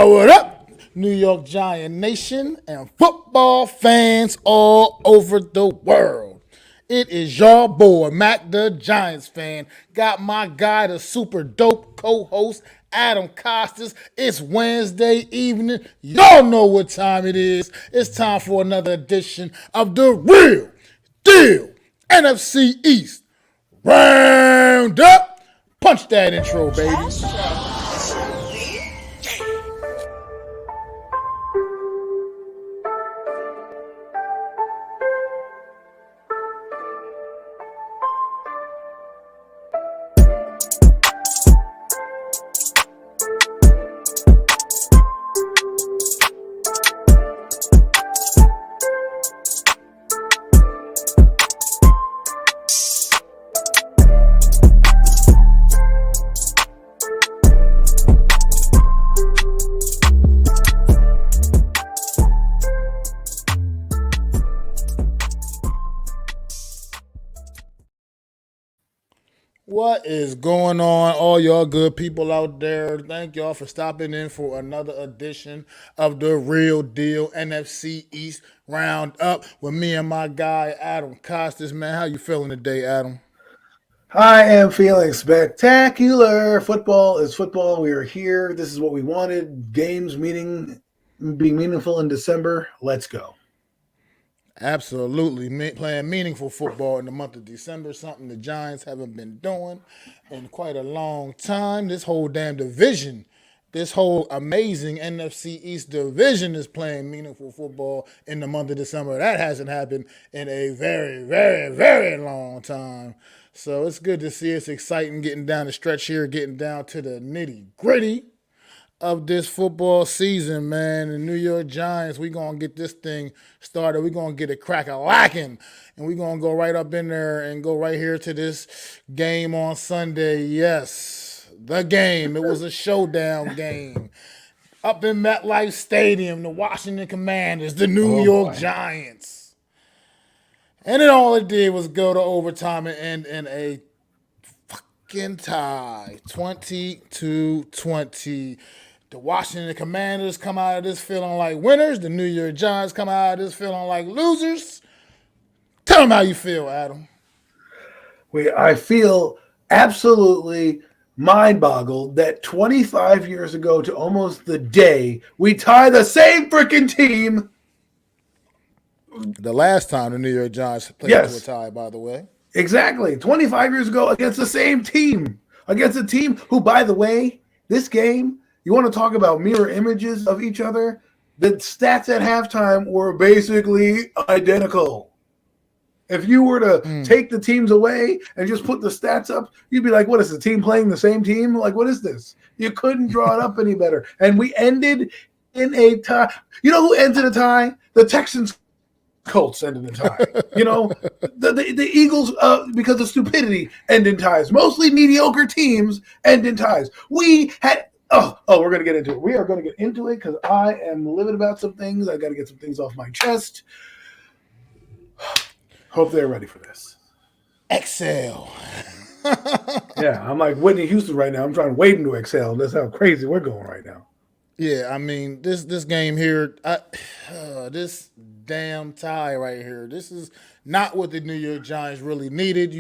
What up, New York Giant Nation and football fans all over the world? It is your boy, Mac the Giants fan. Got my guy, the super dope co-host, Adam Costas. It's Wednesday evening. Y'all know what time it is. It's time for another edition of the Real Deal NFC East Round-Up. Punch that intro, baby. What is going on, all y'all good people out there? Thank y'all for stopping in for another edition of the Real Deal NFC East Round-Up with me and my guy, Adam Costas. Man, how you feeling today, Adam? I am feeling spectacular. Football is football. We are here. This is what we wanted. Games being meaningful in December. Let's go. Absolutely. Playing meaningful football in the month of December, something the Giants haven't been doing in quite a long time. This whole damn division, this whole amazing NFC East division is playing meaningful football in the month of December. That hasn't happened in a very, very, very long time. So it's good to see. It's exciting getting down the stretch here, getting down to the nitty-gritty of this football season, man. The New York Giants, we're going to get this thing started. We're going to get it crack-a-lacking, and we're going to go right up in there and go right here to this game on Sunday. Yes, the game. It was a showdown game. Up in MetLife Stadium, the Washington Commanders, the New York Giants. And then all it did was go to overtime and end in a fucking tie, 20-20. The Washington Commanders come out of this feeling like winners. The New York Giants come out of this feeling like losers. Tell them how you feel, Adam. I feel absolutely mind-boggled that 25 years ago to almost the day, we tie the same freaking team. The last time the New York Giants played to a tie, by the way. Exactly. 25 years ago against the same team. Against a team who, by the way, this game, you want to talk about mirror images of each other? The stats at halftime were basically identical. If you were to take the teams away and just put the stats up, you'd be like, what is the team playing the same team? Like, what is this? You couldn't draw it up any better. And we ended in a tie. You know who ended a tie? The Texans. Colts ended in tie. You know, the Eagles, because of stupidity, end in ties. Mostly mediocre teams end in ties. We had we're going to get into it. We are going to get into it because I am livid about some things. I got to get some things off my chest. Hope they're ready for this. Exhale. Yeah, I'm like Whitney Houston right now. I'm trying to wade into exhale. That's how crazy we're going right now. Yeah, I mean, this game here, this damn tie right here, this is not what the New York Giants really needed.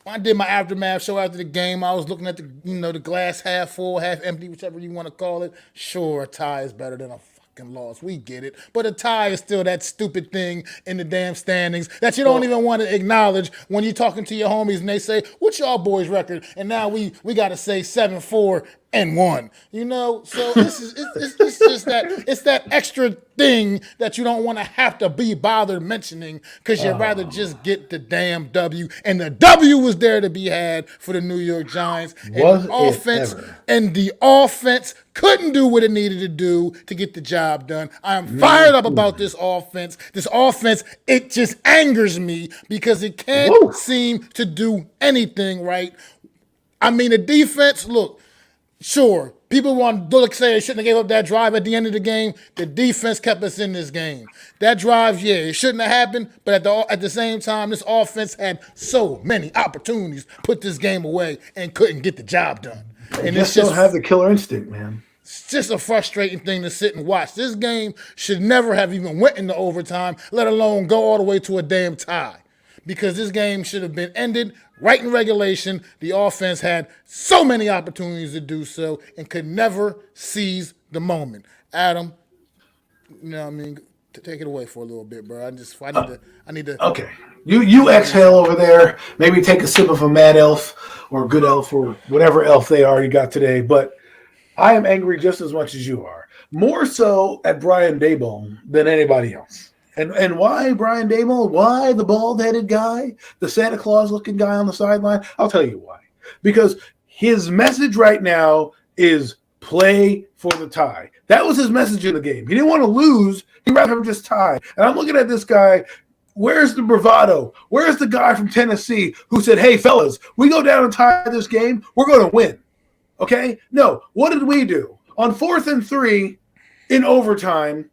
When I did my aftermath show after the game, I was looking at the glass half full, half empty, whichever you want to call it. Sure, a tie is better than a fucking loss. We get it. But a tie is still that stupid thing in the damn standings that you don't even want to acknowledge when you're talking to your homies and they say, what's y'all boys' record? And now we got to say 7-4 and won. So it's just that extra thing that you don't want to have to be bothered mentioning because you'd rather just get the damn W. And the W was there to be had for the New York Giants. And the offense couldn't do what it needed to do to get the job done. I am fired up about this offense. This offense, it just angers me because it can't seem to do anything right. I mean, the defense, look, sure, people want to say they shouldn't have gave up that drive at the end of the game. The defense kept us in this game. That drive, yeah, it shouldn't have happened, but at the same time, this offense had so many opportunities to put this game away and couldn't get the job done. And they still have the killer instinct, man. It's just a frustrating thing to sit and watch. This game should never have even went into overtime, let alone go all the way to a damn tie. Because this game should have been ended right in regulation. The offense had so many opportunities to do so and could never seize the moment. Adam, take it away for a little bit, bro. I need to. Okay. You exhale over there. Maybe take a sip of a Mad Elf or Good Elf or whatever elf they are you got today. But I am angry just as much as you are. More so at Brian Daboll than anybody else. And why Brian Daboll? Why the bald-headed guy? The Santa Claus-looking guy on the sideline? I'll tell you why. Because his message right now is play for the tie. That was his message in the game. He didn't want to lose. He'd rather just tie. And I'm looking at this guy. Where's the bravado? Where's the guy from Tennessee who said, hey, fellas, we go down and tie this game, we're going to win. Okay? No. What did we do? On 4th and 3 in overtime,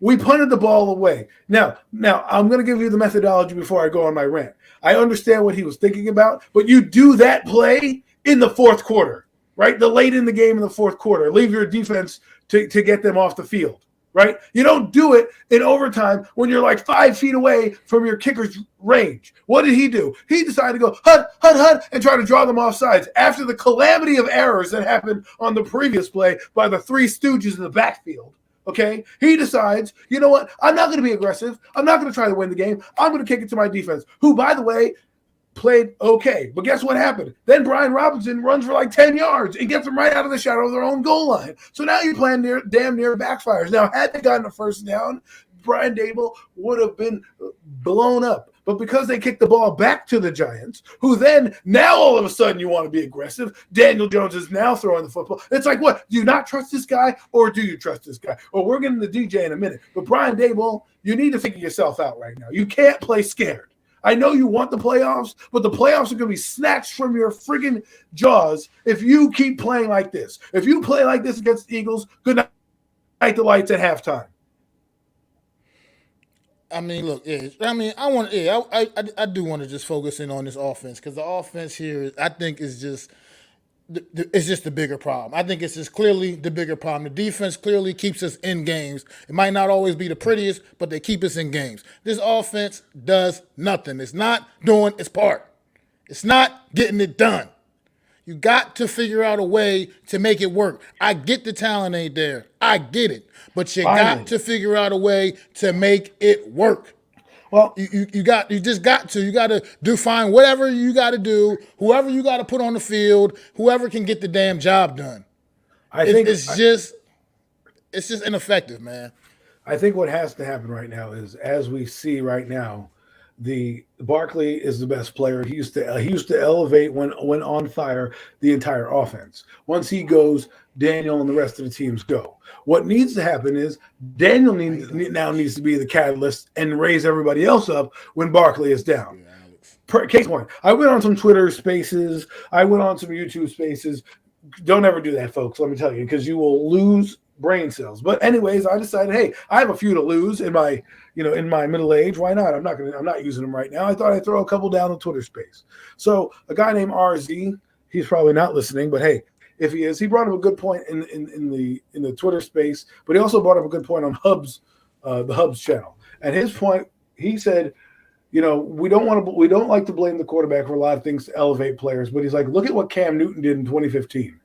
we punted the ball away. Now, I'm going to give you the methodology before I go on my rant. I understand what he was thinking about, but you do that play in the fourth quarter, right? The late in the game in the fourth quarter. Leave your defense to get them off the field, right? You don't do it in overtime when you're like 5 feet away from your kicker's range. What did he do? He decided to go hut, and try to draw them off sides after the calamity of errors that happened on the previous play by the three stooges in the backfield. Okay, he decides, you know what? I'm not going to be aggressive. I'm not going to try to win the game. I'm going to kick it to my defense, who, by the way, played okay. But guess what happened? Then Brian Robinson runs for like 10 yards and gets them right out of the shadow of their own goal line. So now you're playing damn near backfires. Now, had they gotten a first down, Brian Daboll would have been blown up. But because they kicked the ball back to the Giants, who then, now all of a sudden you want to be aggressive. Daniel Jones is now throwing the football. It's like, what? Do you not trust this guy or do you trust this guy? Well, we're getting the DJ in a minute. But Brian Daboll, you need to figure yourself out right now. You can't play scared. I know you want the playoffs, but the playoffs are going to be snatched from your friggin' jaws if you keep playing like this. If you play like this against the Eagles, good night, the lights at halftime. I mean, look, I do want to just focus in on this offense because the offense here, I think, is just the bigger problem. I think it's just clearly the bigger problem. The defense clearly keeps us in games. It might not always be the prettiest, but they keep us in games. This offense does nothing. It's not doing its part. It's not getting it done. You got to figure out a way to make it work. I get the talent ain't there. I get it. But you got to figure out a way to make it work. Well, you just got to find whatever you got to do, whoever you got to put on the field, whoever can get the damn job done. I think it's just ineffective, man. I think what has to happen right now is, as we see right now, the Barkley is the best player. He used to elevate when on fire the entire offense. Once he goes, Daniel and the rest of the teams go. What needs to happen is Daniel now needs to be the catalyst and raise everybody else up when Barkley is down. Case point. I went on some Twitter spaces. I went on some YouTube spaces. Don't ever do that, folks. Let me tell you, because you will lose brain cells. But anyways, I decided, hey, I have a few to lose in my middle age. Why not? I'm not using them right now. I thought I'd throw a couple down the Twitter space. So a guy named RZ, he's probably not listening, but hey, if he is, he brought up a good point in the Twitter space, but he also brought up a good point on Hubs, the Hubs channel. And his point, he said, we don't like to blame the quarterback for a lot of things to elevate players, but he's like, look at what Cam Newton did in 2015.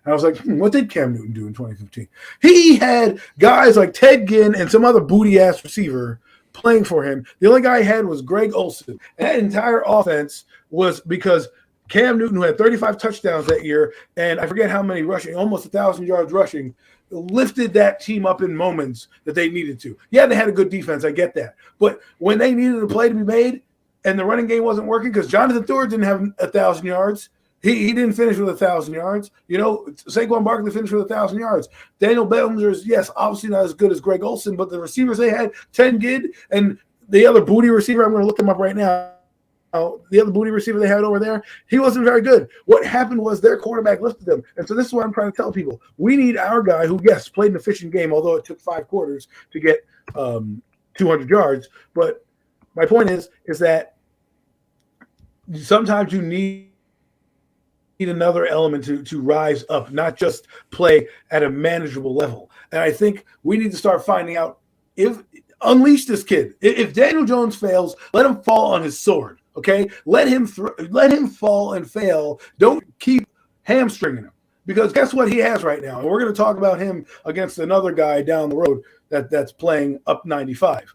And I was like, what did Cam Newton do in 2015? He had guys like Ted Ginn and some other booty-ass receiver playing for him. The only guy he had was Greg Olsen. And that entire offense was because Cam Newton, who had 35 touchdowns that year, and I forget how many rushing, almost 1,000 yards rushing, lifted that team up in moments that they needed to. Yeah, they had a good defense. I get that. But when they needed a play to be made and the running game wasn't working, because Jonathan Stewart didn't have 1,000 yards, he didn't finish with 1,000 yards. Saquon Barkley finished with 1,000 yards. Daniel Bellinger's, yes, obviously not as good as Greg Olsen, but the receivers they had, 10 Gid, and the other booty receiver, I'm going to look him up right now. The other booty receiver they had over there, he wasn't very good. What happened was their quarterback lifted them. And so this is what I'm trying to tell people. We need our guy who, yes, played an efficient game, although it took 5 quarters to get 200 yards. But my point is that sometimes you need another element to rise up, not just play at a manageable level. And I think we need to start finding out unleash this kid. If Daniel Jones fails, let him fall on his sword. Okay, let him fall and fail. Don't keep hamstringing him, because guess what he has right now? And we're going to talk about him against another guy down the road that's playing up 95.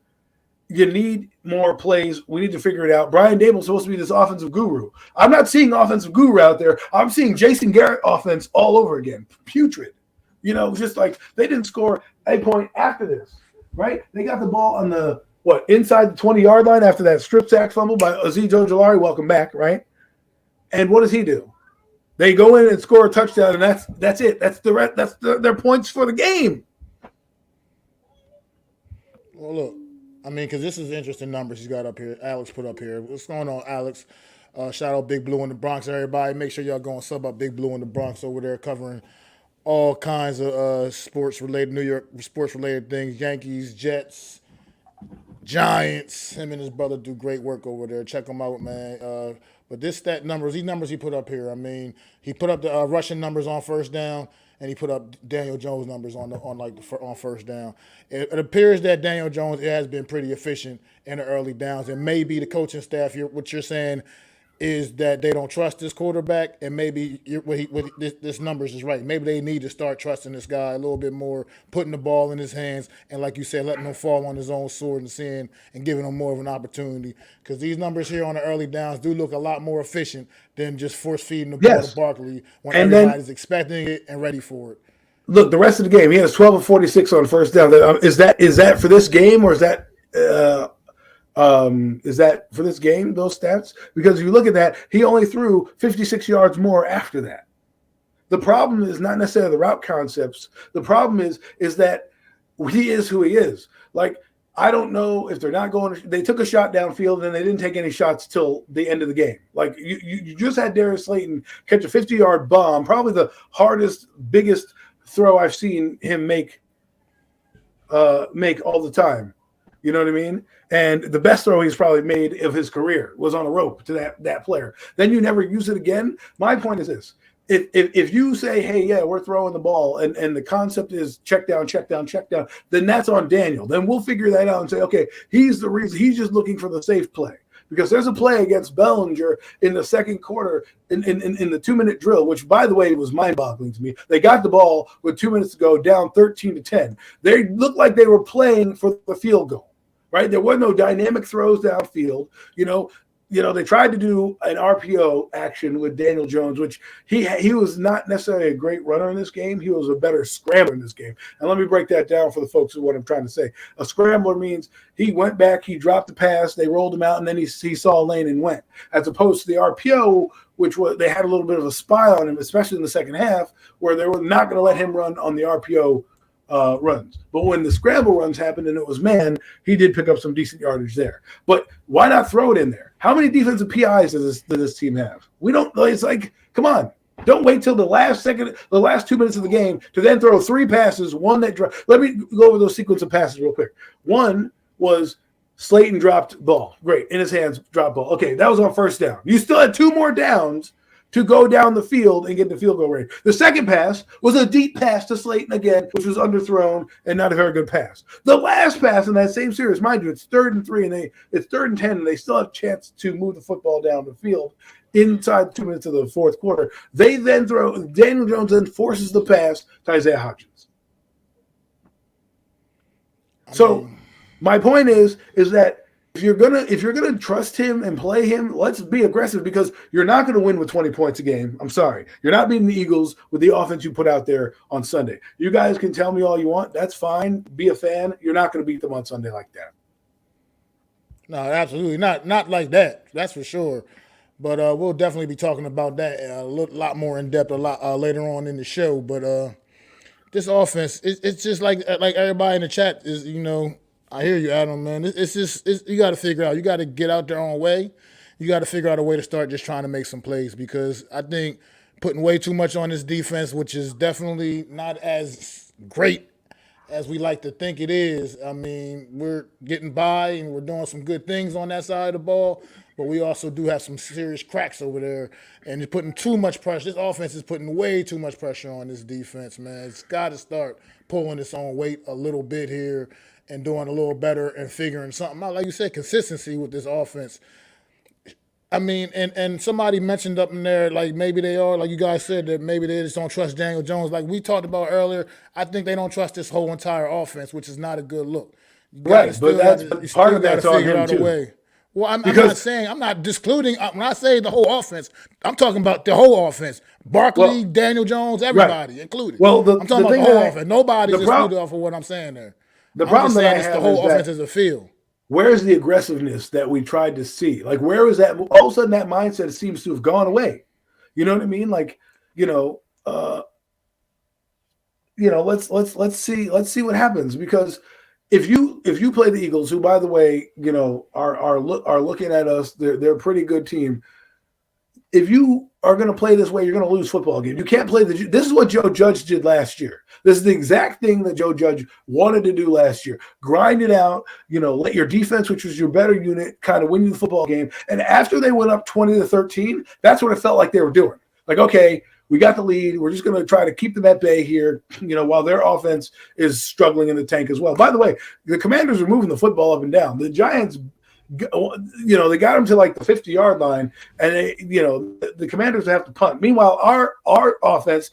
You need more plays. We need to figure it out. Brian Dable's supposed to be this offensive guru. I'm not seeing offensive guru out there. I'm seeing Jason Garrett offense all over again. Putrid. Just like they didn't score a point after this, right? They got the ball on the inside the 20-yard line after that strip sack fumble by Azeez Ojulari. Welcome back, right? And what does he do? They go in and score a touchdown, and that's it. That's their points for the game. Well, look, I mean, because this is interesting numbers he's got up here. Alex put up here. What's going on, Alex? Shout out Big Blue in the Bronx, everybody. Make sure y'all go and sub up Big Blue in the Bronx over there, covering all kinds of sports-related, New York sports-related things, Yankees, Jets, Giants. Him and his brother do great work over there. Check them out, man. But these numbers he put up here, I mean, he put up the rushing numbers on first down, and he put up Daniel Jones numbers on first down. It appears that Daniel Jones has been pretty efficient in the early downs, and maybe the coaching staff, what you're saying is that they don't trust this quarterback, and maybe this numbers is right. Maybe they need to start trusting this guy a little bit more, putting the ball in his hands, and like you said, letting him fall on his own sword and giving him more of an opportunity. Because these numbers here on the early downs do look a lot more efficient than just force feeding the ball to Barkley when everybody's expecting it and ready for it. Look, the rest of the game, he has 12 of 46 on first down. Is that for this game, or is that for this game, those stats? Because if you look at that, he only threw 56 yards more after that. The problem is not necessarily the route concepts. The problem is that he is who he is. Like, I don't know if they're not going – they took a shot downfield and they didn't take any shots till the end of the game. Like, you just had Darius Slayton catch a 50-yard bomb, probably the hardest, biggest throw I've seen him make all the time. You know what I mean? And the best throw he's probably made of his career was on a rope to that player. Then you never use it again. My point is this. If you say, hey, yeah, we're throwing the ball, and the concept is check down, then that's on Daniel. Then we'll figure that out and say, okay, he's the reason. He's just looking for the safe play. Because there's a play against Bellinger in the second quarter in the 2-minute drill, which, by the way, was mind-boggling to me. They got the ball with 2 minutes to go, down 13-10. They looked like they were playing for the field goal. Right? There were no dynamic throws downfield. They tried to do an RPO action with Daniel Jones, which he was not necessarily a great runner in this game. He was a better scrambler in this game. And let me break that down for the folks of what I'm trying to say. A scrambler means he went back, he dropped the pass, they rolled him out, and then he saw a lane and went. As opposed to the RPO, which they had a little bit of a spy on him, especially in the second half, where they were not going to let him run on the RPO runs. But when the scramble runs happened and it was man, he did pick up some decent yardage there. But why not throw it in there? How many defensive PIs does this team have? We don't. It's like, come on. Don't wait till the last 2 minutes of the game to then throw 3 passes, one that dropped. Let me go over those sequence of passes real quick. One was Slayton dropped ball. Great. In his hands, dropped ball. Okay, that was on first down. You still had 2 more downs to go down the field and get the field goal range. The second pass was a deep pass to Slayton again, which was underthrown and not a very good pass. The last pass in that same series, mind you, it's 3rd and 3, and it's 3rd and 10, and they still have a chance to move the football down the field inside 2 minutes of the fourth quarter. They then Daniel Jones then forces the pass to Isaiah Hodgins. So my point is that you're gonna trust him and play him, let's be aggressive because you're not gonna win with 20 points a game. I'm sorry, you're not beating the Eagles with the offense you put out there on Sunday. You guys can tell me all you want. That's fine. Be a fan. You're not gonna beat them on Sunday like that. No, absolutely not. Not like that. That's for sure. But we'll definitely be talking about that a lot more in depth a lot later on in the show. But this offense, it's just like everybody in the chat is, I hear you, Adam, man. It's just you got to figure out. You got to get out their own way. You got to figure out a way to start just trying to make some plays because I think putting way too much on this defense, which is definitely not as great as we like to think it is. I mean, we're getting by and we're doing some good things on that side of the ball, but we also do have some serious cracks over there. And it's putting too much pressure. This offense is putting way too much pressure on this defense, man. It's got to start pulling its own weight a little bit here and doing a little better and figuring something out. Like you said, consistency with this offense. I mean, and somebody mentioned up in there, like maybe they are, like you guys said, that maybe they just don't trust Daniel Jones. Like we talked about earlier, I think they don't trust this whole entire offense, which is not a good look. Right, but that's part of that's on him too. Well, I'm not saying, I'm not discluding, when I say the whole offense, I'm talking about the whole offense. Barkley, Daniel Jones, everybody included. Well, I'm talking about the whole offense. Nobody's excluded off of what I'm saying there. The problem that I have the whole offense is a field. Where's the aggressiveness that we tried to see? Like, where is that? All of a sudden, that mindset seems to have gone away. You know what I mean? Like, let's see what happens because if you play the Eagles, who by the way, are looking at us, they're a pretty good team. If you are going to play this way, you're going to lose football games. You can't play this is what Joe Judge did last year. This is the exact thing that Joe Judge wanted to do last year. Grind it out, let your defense, which was your better unit, kind of win you the football game. And after they went up 20-13, that's what it felt like they were doing. Like, okay, we got the lead. We're just going to try to keep them at bay here, while their offense is struggling in the tank as well. By the way, the Commanders are moving the football up and down. The Giants, they got them to like the 50-yard line, and the Commanders have to punt. Meanwhile, our offense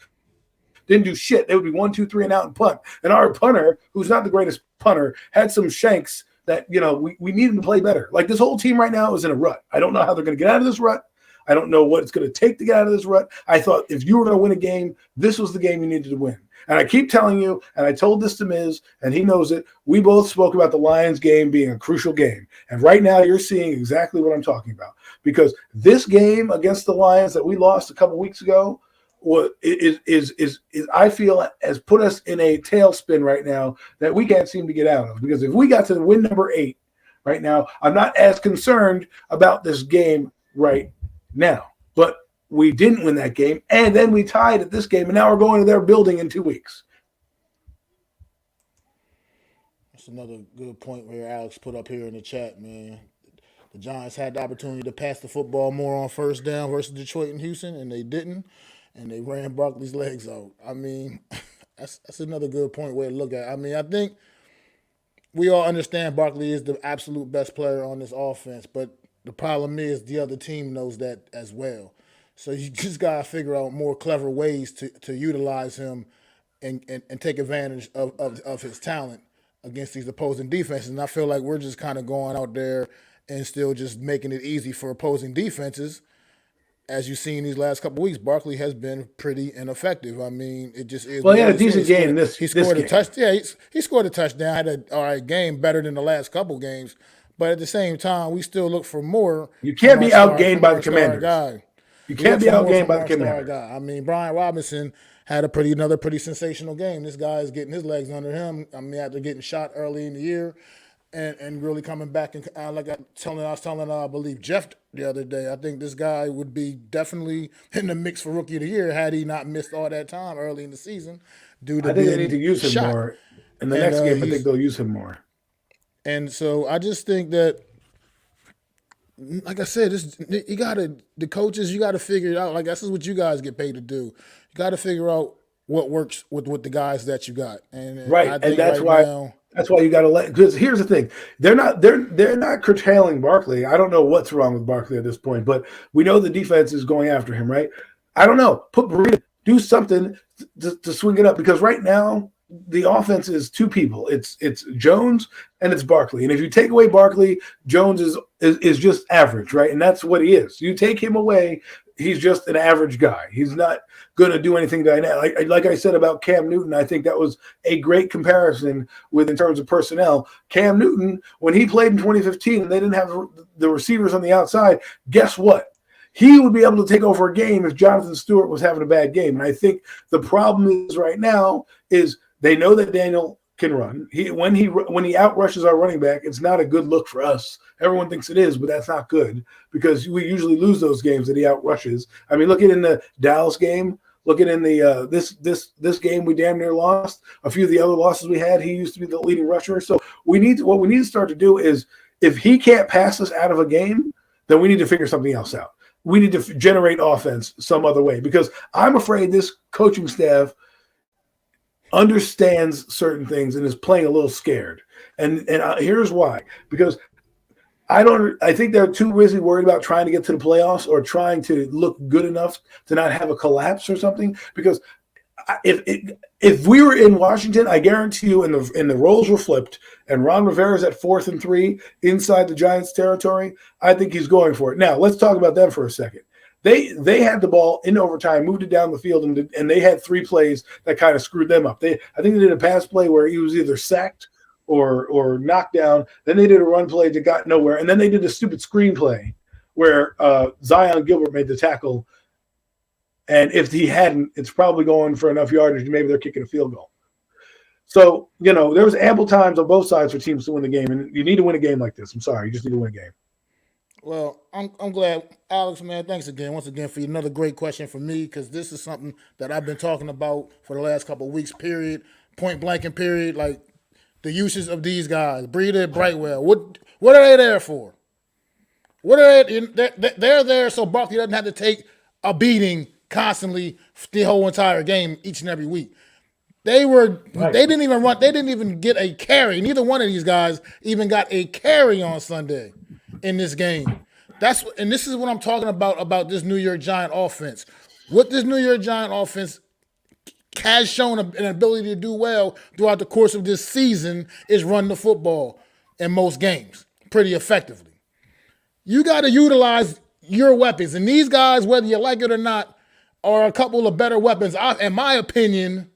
didn't do shit. They would be 1, 2, 3 and out and punt. And our punter, who's not the greatest punter, had some shanks that we needed to play better. Like this whole team right now is in a rut. I don't know how they're going to get out of this rut. I don't know what it's going to take to get out of this rut. I thought if you were going to win a game, this was the game you needed to win. And I keep telling you, and I told this to Miz, and he knows it, we both spoke about the Lions game being a crucial game. And right now you're seeing exactly what I'm talking about. Because this game against the Lions that we lost a couple weeks ago is I feel has put us in a tailspin right now that we can't seem to get out of. Because if we got to win number 8 right now, I'm not as concerned about this game right now. But we didn't win that game, and then we tied at this game, and now we're going to their building in 2 weeks. That's another good point where Alex put up here in the chat, man. The Giants had the opportunity to pass the football more on first down versus Detroit and Houston, and they didn't, and they ran Barkley's legs out. I mean, that's another good point way to look at it. I mean, I think we all understand Barkley is the absolute best player on this offense, but the problem is the other team knows that as well. So you just got to figure out more clever ways to utilize him and take advantage of his talent against these opposing defenses. And I feel like we're just kind of going out there and still just making it easy for opposing defenses. As you've seen these last couple of weeks, Barkley has been pretty ineffective. I mean, it just is. Well, he had a decent game He scored a touchdown. Yeah, he scored a touchdown. Had an all right game, better than the last couple games. But at the same time, we still look for more. You can't be outgained by the Commanders. You can't be outgained by the Commanders. I mean, Brian Robinson had another pretty sensational game. This guy is getting his legs under him. I mean, after getting shot early in the year and really coming back. And like I was telling, I believe, Jeff the other day, I think this guy would be definitely in the mix for Rookie of the Year had he not missed all that time early in the season. I think they need to use him more. In the next game, I think they'll use him more. And so I just think that, like I said, the coaches, you got to figure it out. Like, this is what you guys get paid to do. You got to figure out what works with the guys that you got. And right, and that's why you got to let. Because here's the thing, they're not curtailing Barkley. I don't know what's wrong with Barkley at this point, but we know the defense is going after him, right? I don't know. Put Burrito, do something to swing it up because right now the offense is two people. It's Jones and it's Barkley. And if you take away Barkley, Jones is just average, right? And that's what he is. You take him away, he's just an average guy. He's not going to do anything dynamic. Like I said about Cam Newton, I think that was a great comparison in terms of personnel. Cam Newton, when he played in 2015 and they didn't have the receivers on the outside, guess what? He would be able to take over a game if Jonathan Stewart was having a bad game. And I think the problem is right now is they know that Daniel can run. When he outrushes our running back, it's not a good look for us. Everyone thinks it is, but that's not good because we usually lose those games that he outrushes. I mean, look at in the Dallas game. Look at in the this game we damn near lost. A few of the other losses we had, he used to be the leading rusher. So what we need to start to do is if he can't pass us out of a game, then we need to figure something else out. We need to generate offense some other way because I'm afraid this coaching staff understands certain things and is playing a little scared. And here's why. Because I think they're too busy worried about trying to get to the playoffs or trying to look good enough to not have a collapse or something. Because if we were in Washington, I guarantee you, and the roles were flipped, and Ron Rivera's at 4th and 3 inside the Giants' territory, I think he's going for it. Now, let's talk about them for a second. They had the ball in overtime, moved it down the field, and they had 3 plays that kind of screwed them up. I think they did a pass play where he was either sacked or knocked down. Then they did a run play that got nowhere, and then they did a stupid screen play where Zion Gilbert made the tackle. And if he hadn't, it's probably going for enough yardage. Maybe they're kicking a field goal. So, there was ample times on both sides for teams to win the game. And you need to win a game like this. I'm sorry. You just need to win a game. Well, I'm glad. Alex, man, thanks once again for another great question for me because this is something that I've been talking about for the last couple of weeks, period, point blank and period, like the uses of these guys, Breida and Brightwell. What are they there for? They're there so Barkley doesn't have to take a beating constantly the whole entire game each and every week. They didn't even run. They didn't even get a carry. Neither one of these guys even got a carry on Sunday in this game. And this is what I'm talking about this New York Giant offense. What this New York Giant offense has shown an ability to do well throughout the course of this season is run the football in most games pretty effectively. You got to utilize your weapons. And these guys, whether you like it or not, are a couple of better weapons, in my opinion,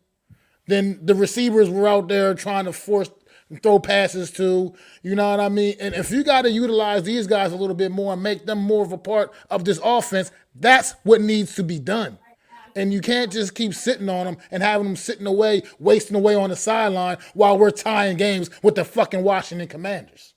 than the receivers were out there trying to force and throw passes to. You know what I mean? And if you got to utilize these guys a little bit more and make them more of a part of this offense, that's what needs to be done. And you can't just keep sitting on them and having them sitting away, wasting away on the sideline while we're tying games with the fucking Washington Commanders.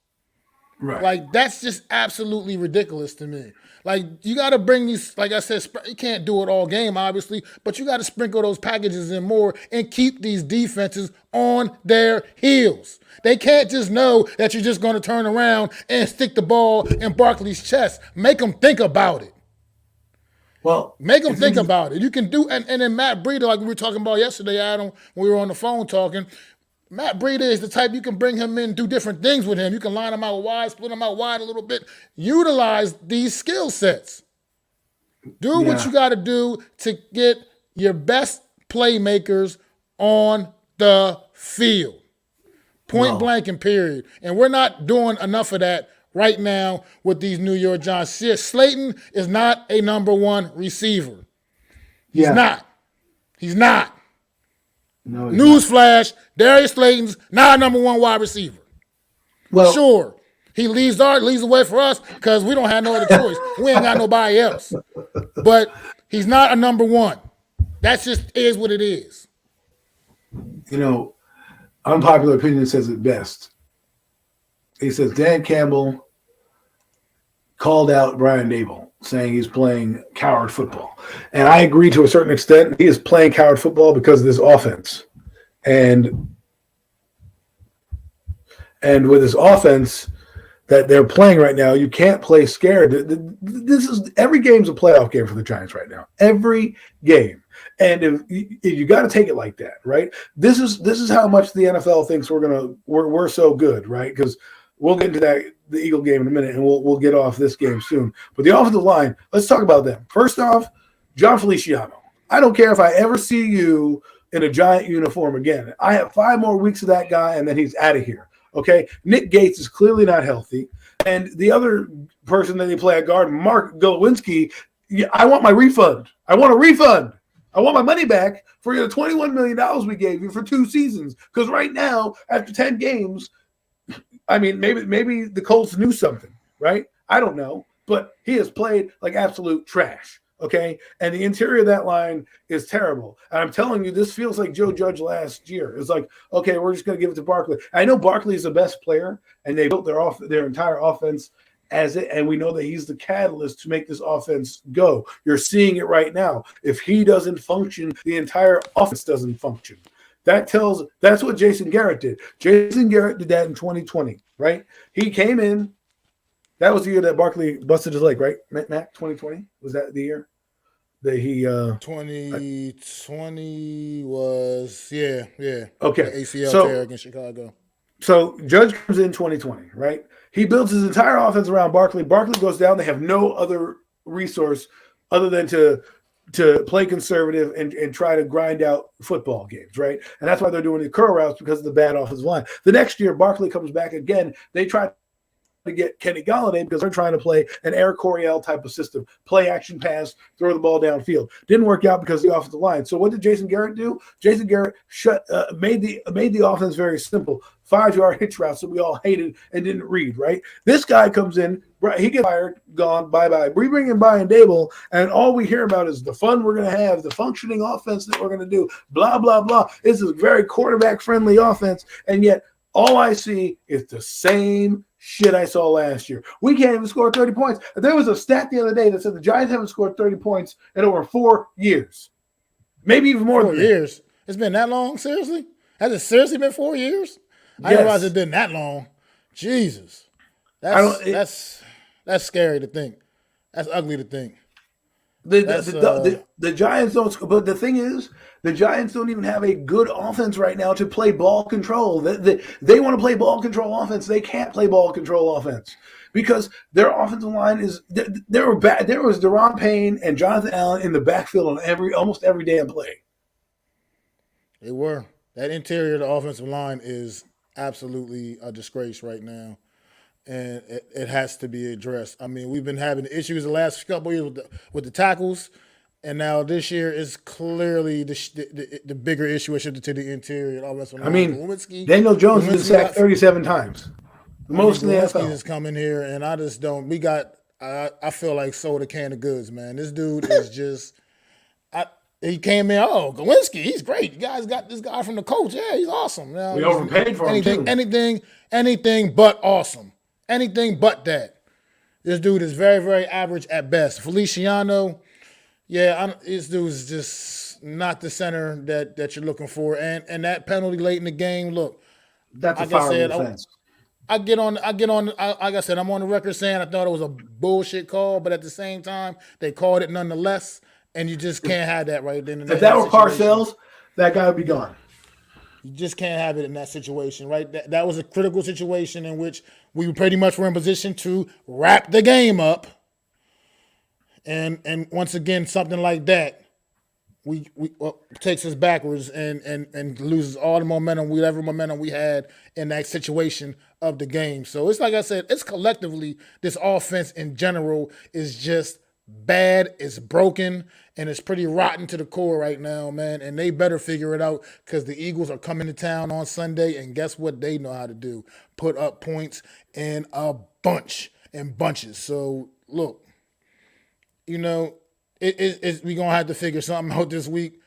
Right. Like, that's just absolutely ridiculous to me. Like, you got to bring these, like I said, you can't do it all game, obviously, but you got to sprinkle those packages in more and keep these defenses on their heels. They can't just know that you're just going to turn around and stick the ball in Barkley's chest. Make them think about it. Well, make them think about it. You can do, and then Matt Breida, like we were talking about yesterday, Adam, when we were on the phone talking, Matt Breida is the type you can bring him in, do different things with him. You can line him out wide, split him out wide a little bit. Utilize these skill sets. Do what you got to do to get your best playmakers on the field. Point blank and period. And we're not doing enough of that right now with these New York Giants. Slayton is not a number one receiver. He's not. He's not. No, Newsflash, Darius Slayton's not a number one wide receiver. Well, sure, he leads the way for us because we don't have no other choice. We ain't got nobody else. But he's not a number one. That just is what it is. Unpopular opinion says it best. He says Dan Campbell called out Brian Dable, saying he's playing coward football. And I agree to a certain extent. He is playing coward football because of this offense. And with this offense that they're playing right now, you can't play scared. Every game's a playoff game for the Giants right now. Every game. And if you got to take it like that, right? This is how much the NFL thinks we're so good, right? Because we'll get into the Eagle game in a minute, and we'll get off this game soon. But the offensive line, let's talk about them. First off, John Feliciano. I don't care if I ever see you in a Giant uniform again. I have 5 more weeks of that guy, and then he's out of here. Okay, Nick Gates is clearly not healthy, and the other person that they play at guard, Mark Glowinski, I want my refund. I want a refund. I want my money back for the $21 million we gave you for 2 seasons. Because right now, after 10 games, I mean, maybe the Colts knew something, right? I don't know, but he has played like absolute trash. Okay, and the interior of that line is terrible. And I'm telling you, this feels like Joe Judge last year. It's like, okay, we're just going to give it to Barkley. I know Barkley is the best player, and they built their entire offense as it, and we know that he's the catalyst to make this offense go. You're seeing it right now. If he doesn't function, the entire offense doesn't function. That's what Jason Garrett did. Jason Garrett did that in 2020, right? He came in. That was the year that Barkley busted his leg, right? Matt, 2020? Was that the year that he 2020 was yeah. Okay. The ACL tear against Chicago. So Judge comes in 2020, right? He builds his entire offense around Barkley. Barkley goes down. They have no other resource other than to play conservative and try to grind out football games, right? And that's why they're doing the curl routes, because of the bad offensive line. The next year, Barkley comes back again. They try to get Kenny Golladay because they're trying to play an Eric Coryell type of system, play action pass, throw the ball downfield. Didn't work out because of the offensive line. So what did Jason Garrett do? Jason Garrett made the offense very simple. 5-yard hitch routes that we all hated and didn't read, right? This guy comes in, he gets fired, gone, bye-bye. We bring in Brian Dable, and all we hear about is the fun we're going to have, the functioning offense that we're going to do, blah, blah, blah. This is a very quarterback-friendly offense, and yet all I see is the same shit I saw last year. We can't even score 30 points. There was a stat the other day that said the Giants haven't scored 30 points in over 4 years. Maybe even more than 4 years. It's been that long? Seriously? Has it seriously been 4 years? I didn't realize it's been that long. Jesus. That's scary to think. That's ugly to think. The Giants don't, but the thing is, the Giants don't even have a good offense right now to play ball control. They want to play ball control offense. They can't play ball control offense because their offensive line is. There was Daron Payne and Jonathan Allen in the backfield on almost every damn play. They were. That interior of the offensive line is absolutely a disgrace right now. And it has to be addressed. I mean, we've been having issues the last couple of years with the tackles, and now this year is clearly the bigger issue is shifted to the interior. I mean, Daniel Jones has been sacked 37 times. The most in the NFL. Is coming here, and I just don't. I feel like sold a can of goods, man. This dude is just. He came in. Oh, Glowinski, he's great. You guys got this guy from the coach. Yeah, he's awesome. Now, we overpaid for him too. Anything but awesome. Anything but that. This dude is very, very average at best. Feliciano, this dude is just not the center that you're looking for. And that penalty late in the game, look. That's a foul defense. I get on. Like I said, I'm on the record saying I thought it was a bullshit call, but at the same time, they called it nonetheless. And you just can't have that right then. If that were Parcells, that guy would be gone. You just can't have it in that situation, right? That was a critical situation in which we pretty much were in position to wrap the game up. And once again, something like that, we takes us backwards and loses all the momentum, whatever momentum we had in that situation of the game. So it's like I said, it's collectively, this offense in general is just bad, it's broken, and it's pretty rotten to the core right now, man. And they better figure it out because the Eagles are coming to town on Sunday, and guess what they know how to do? Put up points in a bunches. So, look, we're going to have to figure something out this week.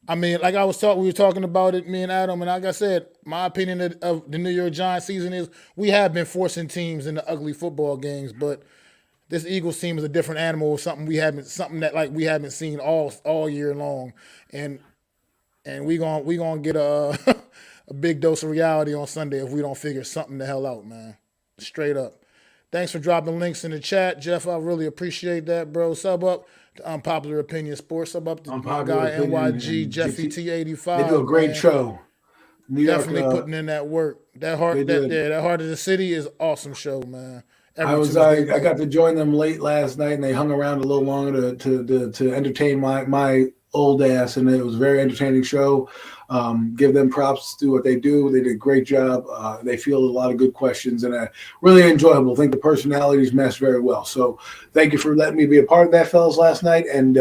I mean, like we were talking about it, me and Adam, and like I said, my opinion of the New York Giants season is we have been forcing teams into ugly football games, but this Eagles team is a different animal, something we haven't seen all year long, and we gonna get a big dose of reality on Sunday if we don't figure something the hell out, man. Straight up. Thanks for dropping links in the chat, Jeff. I really appreciate that, bro. Sub up to Unpopular Opinion Sports. Sub up to my guy NYG Jeffy T85. They do a great show. Definitely putting in that work. That heart of the city is awesome show, man. I got to join them late last night, and they hung around a little longer to entertain my old ass, and it was a very entertaining show. Give them props to do what they do. They did a great job. They fielded a lot of good questions, and really enjoyable. I think the personalities meshed very well. So thank you for letting me be a part of that, fellas, last night. And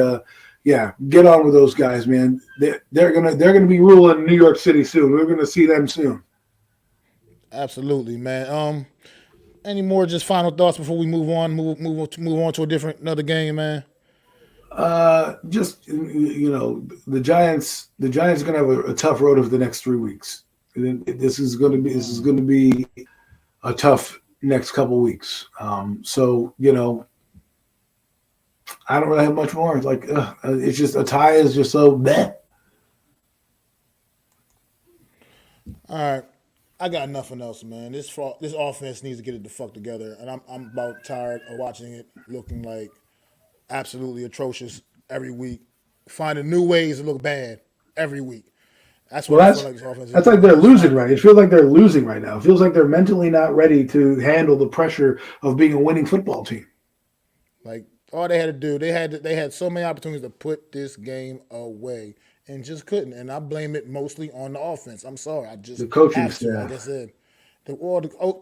yeah, get on with those guys, man. They're gonna be ruling New York City soon. We're gonna see them soon. Absolutely, man. Any more just final thoughts before we move on? Move on to another game, man. Just the Giants are gonna have a tough road over the next 3 weeks. This is gonna be a tough next couple weeks. So I don't really have much more. Like it's just a tie is just so bad. All right. I got nothing else, man. This offense needs to get it the fuck together, and I'm about tired of watching it looking like absolutely atrocious every week, finding new ways to look bad every week. That's what I feel like this offense is. That's like they're losing right. It feels like they're losing right now. It feels like they're mentally not ready to handle the pressure of being a winning football team. Like all they had to do, they had so many opportunities to put this game away and just couldn't. And I blame it mostly on the offense. I'm sorry, the coaching staff. Like I said, the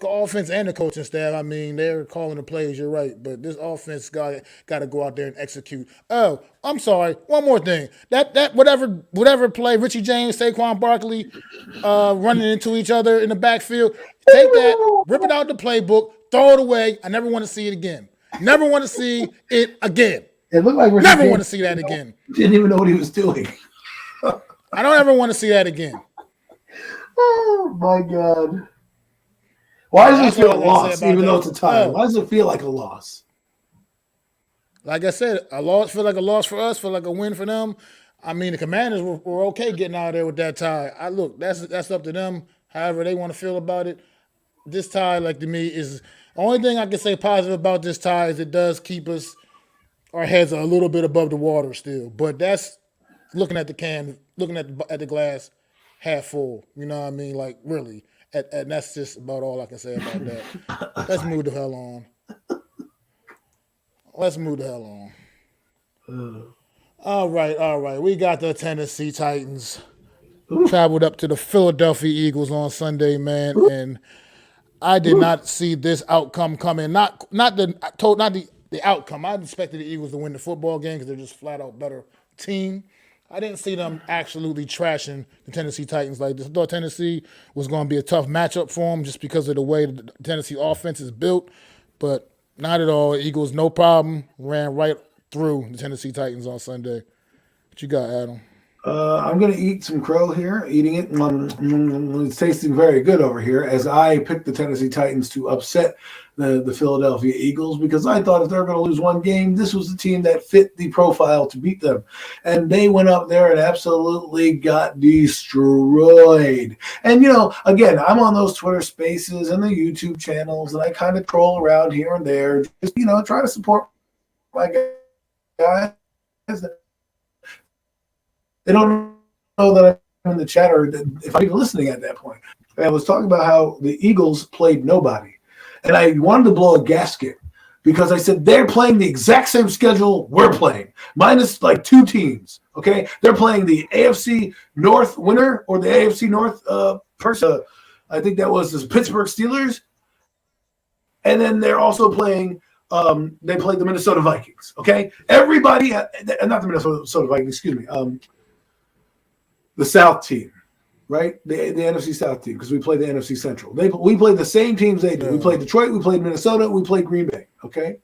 offense and the coaching staff. I mean, they're calling the plays. You're right, but this offense got to go out there and execute. Oh, I'm sorry. One more thing. That whatever play, Richie James, Saquon Barkley, running into each other in the backfield. Take that, rip it out the playbook, throw it away. I never want to see it again. Never want to see it again. It looked like Richie never want to see that again. Didn't even know what he was doing. I don't ever want to see that again. Oh my God. Why does it feel like a loss, even though it's a tie? Why does it feel like a loss? Like I said, a loss feel like a loss for us, feel like a win for them. I mean, the Commanders were okay getting out of there with that tie. That's up to them. However they want to feel about it. This tie, like to me, is the only thing I can say positive about this tie is it does keep our heads a little bit above the water still. But that's looking at the can, looking at the glass half full. You know what I mean? Like really. And that's just about all I can say about that. Let's move the hell on. All right. We got the Tennessee Titans. Traveled up to the Philadelphia Eagles on Sunday, man, and I did not see this outcome coming. Not the outcome. I expected the Eagles to win the football game because they're just flat out better team. I didn't see them absolutely trashing the Tennessee Titans like this. I thought Tennessee was going to be a tough matchup for them just because of the way the Tennessee offense is built, but not at all. Eagles, no problem, ran right through the Tennessee Titans on Sunday. What you got, Adam? I'm going to eat some crow here, eating it. It's tasting very good over here as I picked the Tennessee Titans to upset the Philadelphia Eagles because I thought if they were going to lose one game, this was the team that fit the profile to beat them. And they went up there and absolutely got destroyed. And, again, I'm on those Twitter spaces and the YouTube channels, and I kind of troll around here and there, just, try to support my guys. They don't know that I'm in the chat or if I'm even listening at that point. And I was talking about how the Eagles played nobody. And I wanted to blow a gasket because I said they're playing the exact same schedule we're playing, minus like two teams, okay? They're playing the AFC North winner or the AFC North person. I think that was the Pittsburgh Steelers. And then they're also playing they played the Minnesota Vikings, okay? Everybody, not the Minnesota Vikings, excuse me, the South team, right? The NFC South team, because we played the NFC Central. We played the same teams they did. Yeah. We played Detroit, we played Minnesota, we played Green Bay, okay?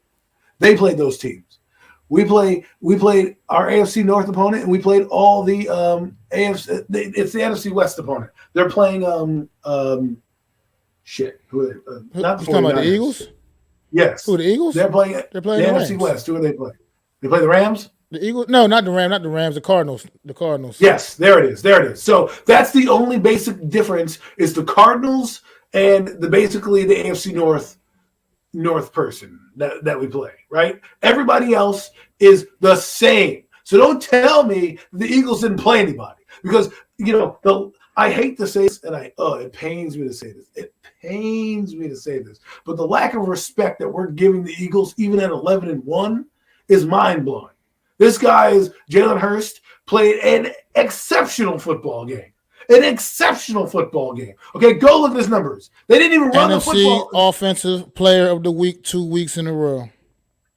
They played those teams. We played our AFC North opponent, and we played all the AFC. It's the NFC West opponent. They're playing shit. Who are they? Not talking about the Eagles. Yes. Who, the Eagles? They're playing the NFC Rams. West. Who are they playing? They play the Rams? The Eagles? No, not the Rams. The Cardinals. The Cardinals. Yes, there it is. So that's the only basic difference is the Cardinals and basically the AFC North person that we play, right? Everybody else is the same. So don't tell me the Eagles didn't play anybody because, I hate to say this, and it pains me to say this. It pains me to say this. But the lack of respect that we're giving the Eagles, even at 11-1, is mind-blowing. This guy is Jalen Hurst played an exceptional football game. An exceptional football game. Okay, go look at his numbers. They didn't even run the football. Offensive Player of the Week 2 weeks in a row.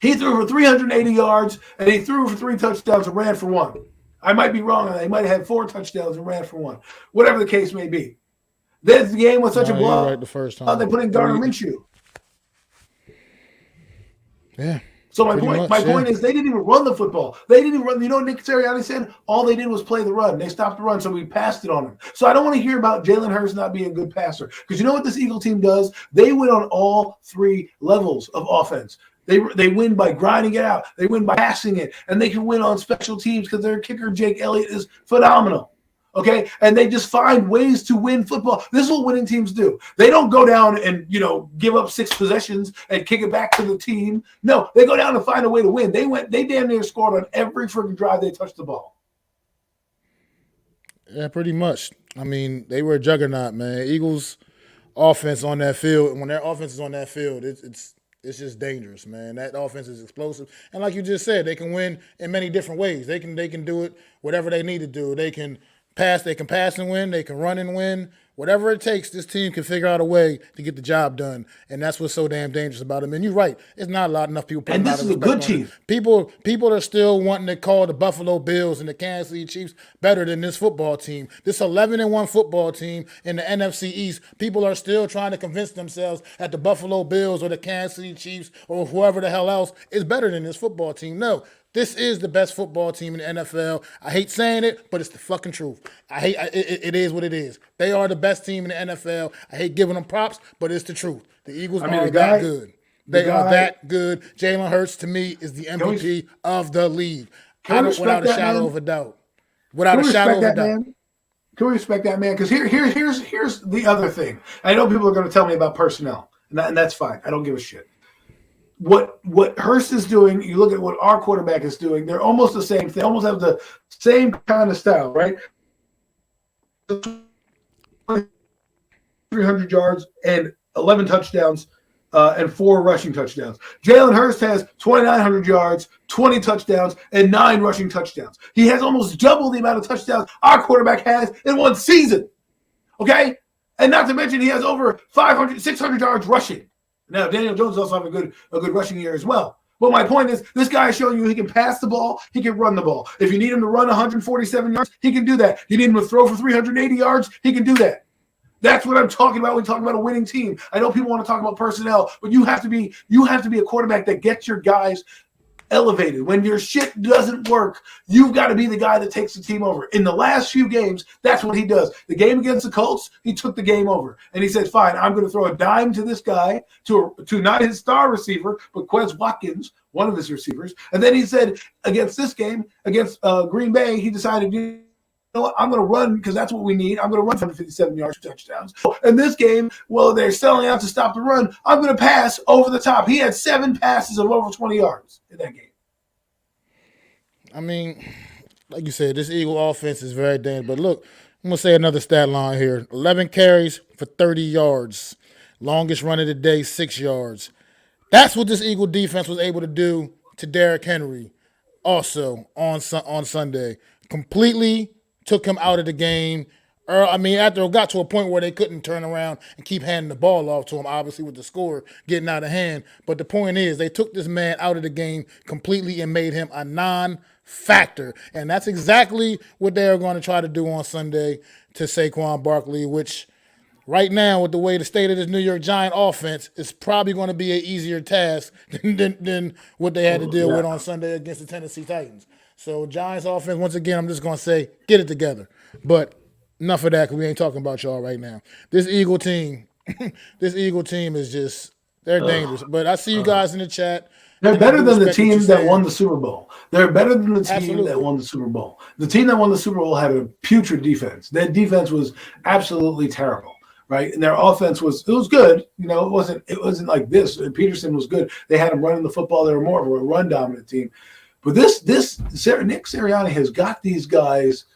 He threw for 380 yards, and he threw for 3 touchdowns and ran for 1. I might be wrong on that. He might have had 4 touchdowns and ran for 1. Whatever the case may be. This game was such a blowout. Right the first time. They put in Gardner Minshew. Yeah. So my point is they didn't even run the football. They didn't even run. You know what Nick Sirianni said? All they did was play the run. They stopped the run, so we passed it on them. So I don't want to hear about Jalen Hurts not being a good passer. Because you know what this Eagle team does? They win on all 3 levels of offense. They win by grinding it out. They win by passing it. And they can win on special teams because their kicker, Jake Elliott, is phenomenal. Okay? And they just find ways to win football. This is what winning teams do. They don't go down and, give up 6 possessions and kick it back to the team. No, they go down and find a way to win. They damn near scored on every freaking drive they touched the ball. Yeah, pretty much. I mean, they were a juggernaut, man. Eagles offense on that field, when their offense is on that field, it's just dangerous, man. That offense is explosive. And like you just said, they can win in many different ways. They can do it whatever they need to do. They can pass and win. They can run and win. Whatever it takes, this team can figure out a way to get the job done. And that's what's so damn dangerous about them. And you're right. It's not enough people putting out. And this is a good team. People are still wanting to call the Buffalo Bills and the Kansas City Chiefs better than this football team. This 11-1 football team in the NFC East, people are still trying to convince themselves that the Buffalo Bills or the Kansas City Chiefs or whoever the hell else is better than this football team. No. This is the best football team in the NFL. I hate saying it, but it's the fucking truth. It is what it is. They are the best team in the NFL. I hate giving them props, but it's the truth. The Eagles are that good. They are that good. Jalen Hurts, to me, is the MVP of the league. Without a shadow of a doubt. Without a shadow of a doubt. Can we respect that, man? Because here's the other thing. I know people are going to tell me about personnel, and that's fine. I don't give a shit. What Hurst is doing, you look at what our quarterback is doing, they're almost the same thing, almost have the same kind of style, right? 300 yards and 11 touchdowns and 4 rushing touchdowns. Jalen Hurst has 2,900 yards, 20 touchdowns, and 9 rushing touchdowns. He has almost double the amount of touchdowns our quarterback has in one season, okay? And not to mention he has over 600 yards rushing. Now, Daniel Jones also have a good rushing year as well. But my point is, this guy is showing you he can pass the ball, he can run the ball. If you need him to run 147 yards, he can do that. You need him to throw for 380 yards, he can do that. That's what I'm talking about when we talk about a winning team. I know people want to talk about personnel, but you have to be a quarterback that gets your guys elevated. When your shit doesn't work, you've got to be the guy that takes the team over. In the last few games, that's what he does. The game against the Colts, he took the game over. And he said, fine, I'm going to throw a dime to this guy, to not his star receiver, but Quez Watkins, one of his receivers. And then he said, against this game, against Green Bay, he decided, you know what, I'm going to run because that's what we need. I'm going to run 157 yards touchdowns. And this game, well, they're selling out to stop the run. I'm going to pass over the top. He had 7 passes of over 20 yards in that game. I mean, like you said, this Eagle offense is very dangerous. But look, I'm going to say another stat line here. 11 carries for 30 yards. Longest run of the day, 6 yards. That's what this Eagle defense was able to do to Derrick Henry also on Sunday. Completely took him out of the game. After it got to a point where they couldn't turn around and keep handing the ball off to him, obviously with the score getting out of hand. But the point is, they took this man out of the game completely and made him a non-factor. And that's exactly what they're going to try to do on Sunday to Saquon Barkley, which right now, with the way the state of this New York Giant offense, is probably going to be an easier task than what they had to deal with on Sunday against the Tennessee Titans. So Giants offense, once again, I'm just going to say, get it together. But enough of that, because we ain't talking about y'all right now. This Eagle team is just, they're dangerous. But I see you guys in the chat. They're better than the team that won the Super Bowl. They're better than the team that won the Super Bowl. The team that won the Super Bowl had a putrid defense. Their defense was absolutely terrible, right? And their offense was good. You know, it wasn't like this. Peterson was good. They had him running the football. They were more of a run-dominant team. But Nick Sirianni has got these guys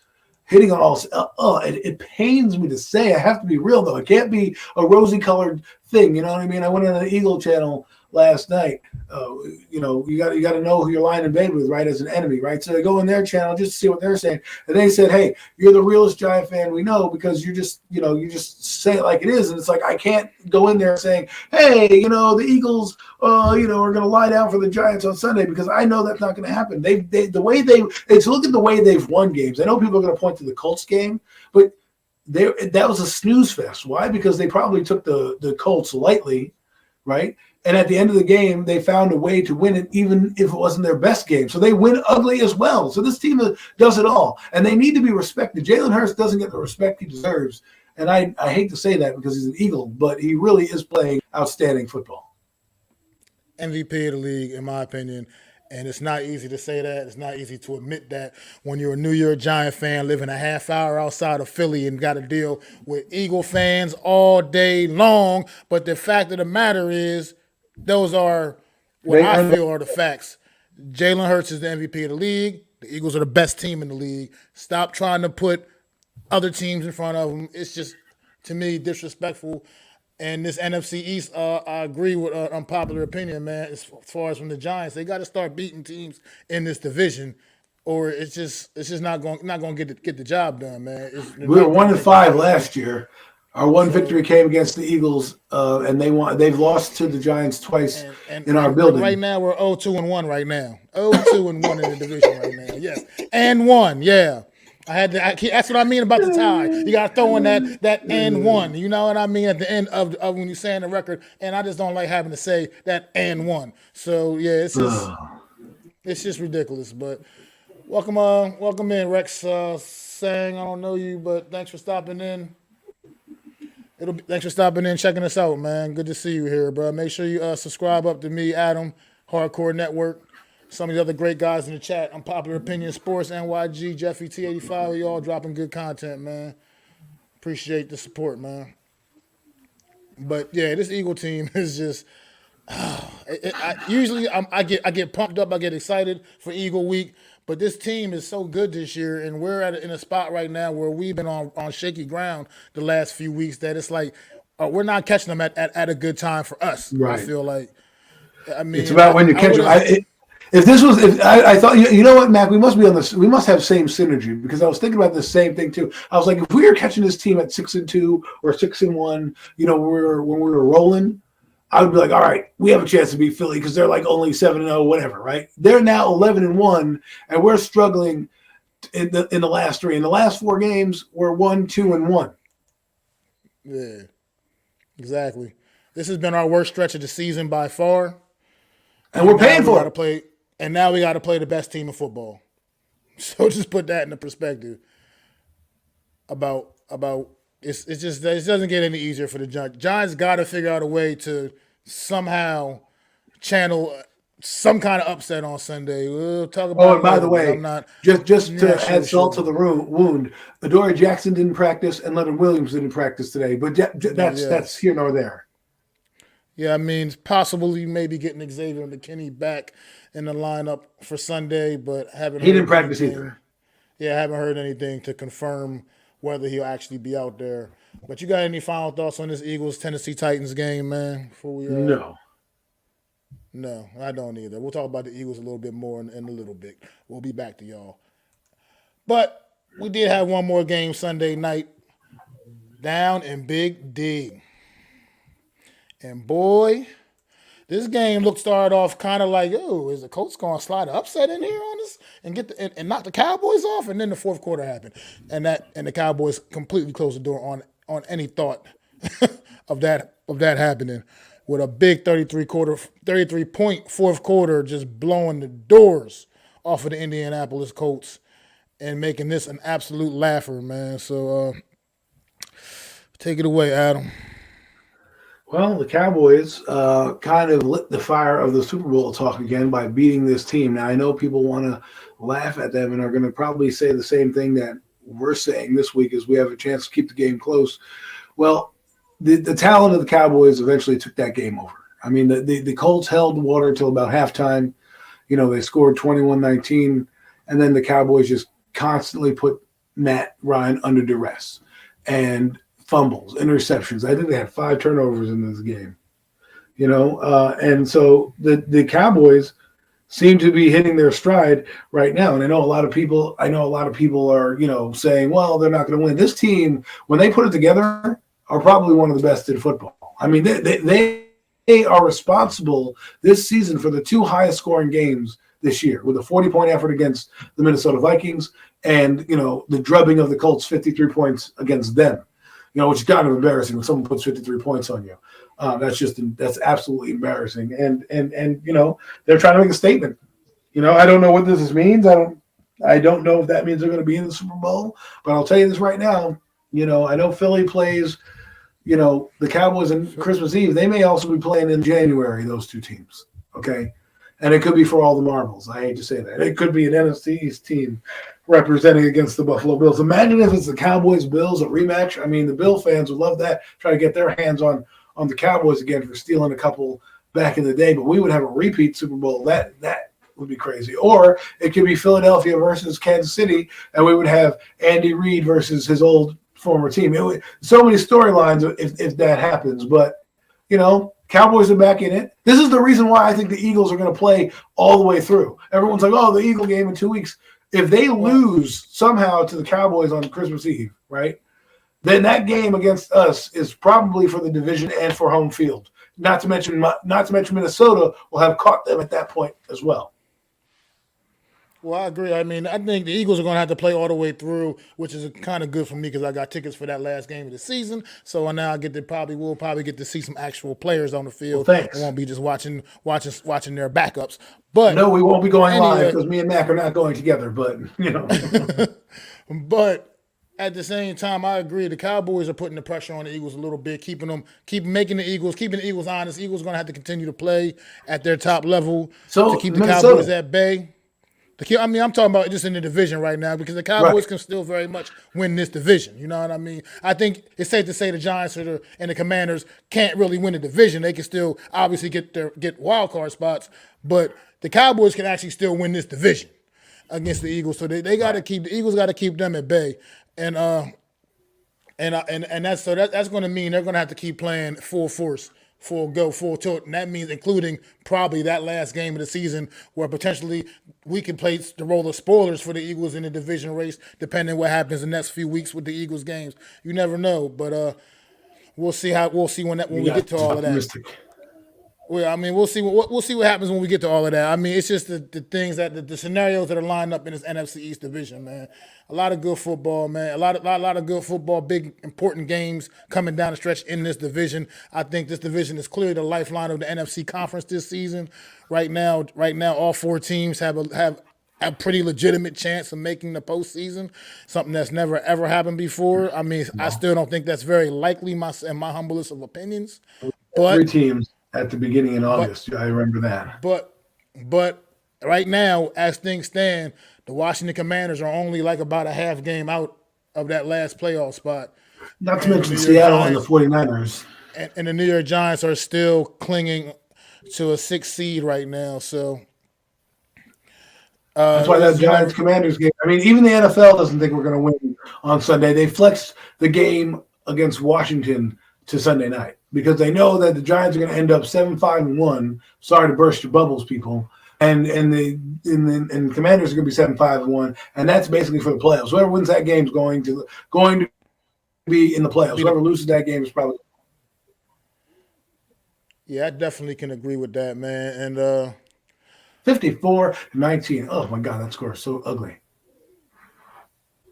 hitting on all. It pains me to say. I have to be real though. It can't be a rosy-colored thing. You know what I mean? I went on the Eagle channel last night. You got to know who you're lying in bed with, right, as an enemy, right? So they go in their channel just to see what they're saying, and they said, "Hey, you're the realest Giant fan we know because you just say it like it is." And it's like I can't go in there saying, "Hey, the Eagles, are going to lie down for the Giants on Sunday," because I know that's not going to happen. Look at the way they've won games. I know people are going to point to the Colts game, but that was a snooze fest. Why? Because they probably took the Colts lightly, right? And at the end of the game, they found a way to win it, even if it wasn't their best game. So they win ugly as well. So this team does it all, and they need to be respected. Jalen Hurts doesn't get the respect he deserves, and I hate to say that because he's an Eagle, but he really is playing outstanding football. MVP of the league, in my opinion. And it's not easy to say that. It's not easy to admit that when you're a New York Giant fan living a half hour outside of Philly and got to deal with Eagle fans all day long. But the fact of the matter is, those are what I feel are the facts. Jalen Hurts is the MVP of the league. The Eagles are the best team in the league. Stop trying to put other teams in front of them. It's just, to me, disrespectful. And this NFC East, I agree with unpopular opinion, man. As far as from the Giants, they got to start beating teams in this division, or it's just not going to get the job done, man. We were 1-5 last year. Our one victory came against the Eagles, and they won. They've lost to the Giants twice in our building. Right now, we're 0-2-1 right now. 0-2-1 in the division right now. Yes, and one. Yeah. That's what I mean about the tie. You got to throw in that and one. You know what I mean at the end of when you're saying the record. And I just don't like having to say that and one. So yeah, it's just ridiculous. But welcome in, Rex. Saying I don't know you, but thanks for stopping in. Thanks for stopping in, checking us out, man. Good to see you here, bro. Make sure you subscribe up to me, Adam, Hardcore Network. Some of the other great guys in the chat, Unpopular Opinion Sports, NYG, Jeffy T85, y'all dropping good content, man. Appreciate the support, man. But yeah, this Eagle team is just. Usually I get pumped up, I get excited for Eagle Week, but this team is so good this year, and we're in a spot right now where we've been on shaky ground the last few weeks that it's like we're not catching them at a good time for us. Right. I feel like. I mean, it's about when you catch them. I thought, you know what, Mac, we must be on this. We must have same synergy because I was thinking about the same thing too. I was like, if we were catching this team at 6-2 or 6-1, when we were rolling, I would be like, all right, we have a chance to beat Philly because they're like only 7-0, whatever, right? They're now 11-1, and we're struggling in the last three. In the last four games, we're 1-2-1. Yeah, exactly. This has been our worst stretch of the season by far, and we're paying for it. And now we got to play the best team in football. So just put that into perspective. About it doesn't get any easier for the Giants. Giants got to figure out a way to somehow channel some kind of upset on Sunday. We'll talk about. Oh, and by the way, just to add salt to the wound, Adoree Jackson didn't practice and Leonard Williams didn't practice today. But that's here nor there. Yeah, I mean, it's possible you may be getting Xavier McKinney back in the lineup for Sunday, but he didn't practice either. Yeah, I haven't heard anything to confirm whether he'll actually be out there. But you got any final thoughts on this Eagles-Tennessee Titans game, man? Before we No, I don't either. We'll talk about the Eagles a little bit more in a little bit. We'll be back to y'all. But we did have one more game Sunday night down in Big D. And boy, this game started off kind of like, is the Colts going to slide an upset in here on us and knock the Cowboys off? And then the fourth quarter happened, and the Cowboys completely closed the door on any thought of that happening, with a big 33-point fourth quarter just blowing the doors off of the Indianapolis Colts and making this an absolute laugher, man. So take it away, Adam. Well, the Cowboys kind of lit the fire of the Super Bowl talk again by beating this team. Now, I know people want to laugh at them and are going to probably say the same thing that we're saying this week is we have a chance to keep the game close. Well, the talent of the Cowboys eventually took that game over. I mean, the Colts held water until about halftime. They scored 21-19, and then the Cowboys just constantly put Matt Ryan under duress. And fumbles, interceptions. I think they had 5 turnovers in this game. And so the Cowboys seem to be hitting their stride right now. And I know a lot of people are, saying, well, they're not going to win. This team, when they put it together, are probably one of the best in football. I mean, they are responsible this season for the two highest scoring games this year, with a 40-point effort against the Minnesota Vikings and, the drubbing of the Colts 53 points against them, which is kind of embarrassing when someone puts 53 points on you. That's absolutely embarrassing. And they're trying to make a statement. I don't know what this means. I don't know if that means they're going to be in the Super Bowl, but I'll tell you this right now. I know Philly plays, the Cowboys on Christmas Eve. They may also be playing in January, those two teams. Okay. And it could be for all the marbles. I hate to say that. It could be an NFC East team representing against the Buffalo Bills. Imagine if it's the Cowboys-Bills, a rematch. I mean, the Bill fans would love that, try to get their hands on the Cowboys again for stealing a couple back in the day. But we would have a repeat Super Bowl. That would be crazy. Or it could be Philadelphia versus Kansas City, and we would have Andy Reid versus his old former team. So many storylines if that happens. But, Cowboys are back in it. This is the reason why I think the Eagles are going to play all the way through. Everyone's like, oh, the Eagle game in 2 weeks. If they lose somehow to the Cowboys on Christmas Eve, right, then that game against us is probably for the division and for home field. Not to mention Minnesota will have caught them at that point as well. Well, I agree. I mean, I think the Eagles are going to have to play all the way through, which is kind of good for me because I got tickets for that last game of the season. So now we'll probably get to see some actual players on the field. Well, thanks. I won't be just watching their backups. But no, we won't be going live because me and Mac are not going together. But But at the same time, I agree. The Cowboys are putting the pressure on the Eagles a little bit, keeping the Eagles honest. Eagles are going to have to continue to play at their top level to keep the Cowboys at bay. I'm talking about just in the division right now because the Cowboys can still very much win this division. You know what I mean? I think it's safe to say the Giants and the Commanders can't really win the division. They can still obviously get wild card spots, but the Cowboys can actually still win this division against the Eagles. So they got to keep the Eagles got to keep them at bay, and that's going to mean they're going to have to keep playing full force. Full tilt, and that means including probably that last game of the season where potentially we can play the role of spoilers for the Eagles in the division race, depending what happens in the next few weeks with the Eagles games. You never know, but we'll see when we get to all of that. Well, I mean, we'll see what happens when we get to all of that. I mean, it's just the things that the scenarios that are lined up in this NFC East division, man. A lot of good football, man. A lot of good football, big important games coming down the stretch in this division. I think this division is clearly the lifeline of the NFC conference this season. Right now, all four teams have a pretty legitimate chance of making the postseason, something that's never ever happened before. I mean, I still don't think that's very likely, in my humblest of opinions. But 3 teams at the beginning in August. I remember that. But right now, as things stand, the Washington Commanders are only like about a half game out of that last playoff spot. Not to mention Seattle and the 49ers. And the New York Giants are still clinging to a 6th seed right now. So that's why that Giants-Commanders game. I mean, even the NFL doesn't think we're going to win on Sunday. They flexed the game against Washington to Sunday night because they know that the Giants are going to end up 7-5-1. Sorry to burst your bubbles, people. And the Commanders are going to be 7-5-1, and that's basically for the playoffs. Whoever wins that game is going to be in the playoffs. Whoever loses that game is probably. Yeah, I definitely can agree with that, man. And 54-19. Oh my God, that score is so ugly.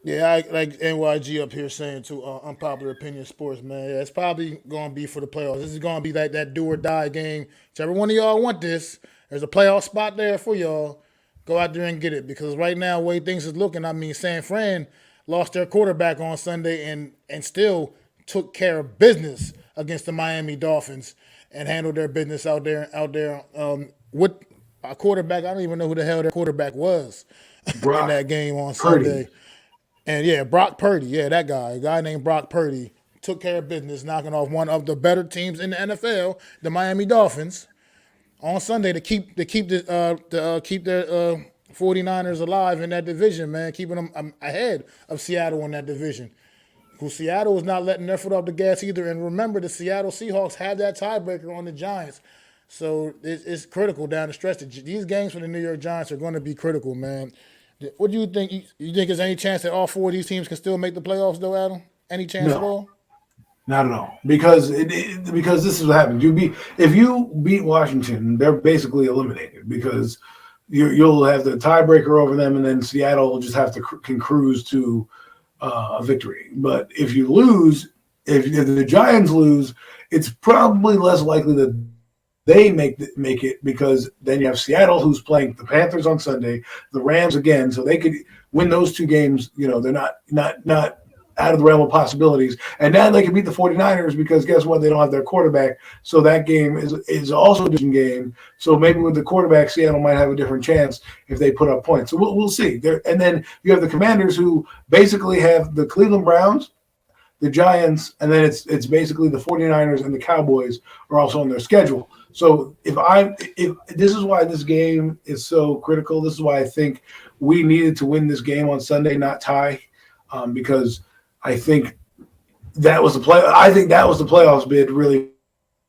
Yeah, I like NYG up here saying too, unpopular opinion sports, man. Yeah, it's probably going to be for the playoffs. This is going to be like that do or die game. Whichever one of y'all want this, there's a playoff spot there for y'all. Go out there and get it because right now, the way things is looking, I mean, San Fran lost their quarterback on Sunday and still took care of business against the Miami Dolphins and handled their business out there. With a quarterback, I don't even know who the hell their quarterback was in that game on Sunday. And yeah, Brock Purdy, yeah, that guy, a guy named Brock Purdy, took care of business, knocking off one of the better teams in the NFL, the Miami Dolphins, on Sunday to keep their 49ers alive in that division, man, keeping them ahead of Seattle in that division. who Seattle is not letting their foot off the gas either. And remember, the Seattle Seahawks have that tiebreaker on the Giants. So it's critical down the stretch. These games for the New York Giants are going to be critical, man. What do you think? You think there's any chance that all four of these teams can still make the playoffs, though, Adam? Any chance at all? Not at all. Because because this is what happens. If you beat Washington, they're basically eliminated because you'll have the tiebreaker over them, and then Seattle will just have to can cruise to a victory. But if you lose, if the Giants lose, it's probably less likely that they make it because then you have Seattle, who's playing the Panthers on Sunday, the Rams again, so they could win those two games. You know, they're not out of the realm of possibilities. And now they can beat the 49ers because guess what? They don't have their quarterback. So that game is also a different game. So maybe with the quarterback, Seattle might have a different chance if they put up points. So we'll see. And then you have the Commanders, who basically have the Cleveland Browns, the Giants, and then it's basically the 49ers and the Cowboys are also on their schedule. So if this is why this game is so critical. This is why I think we needed to win this game on Sunday, not tie, because I think that was the play. I think that was the playoffs bid really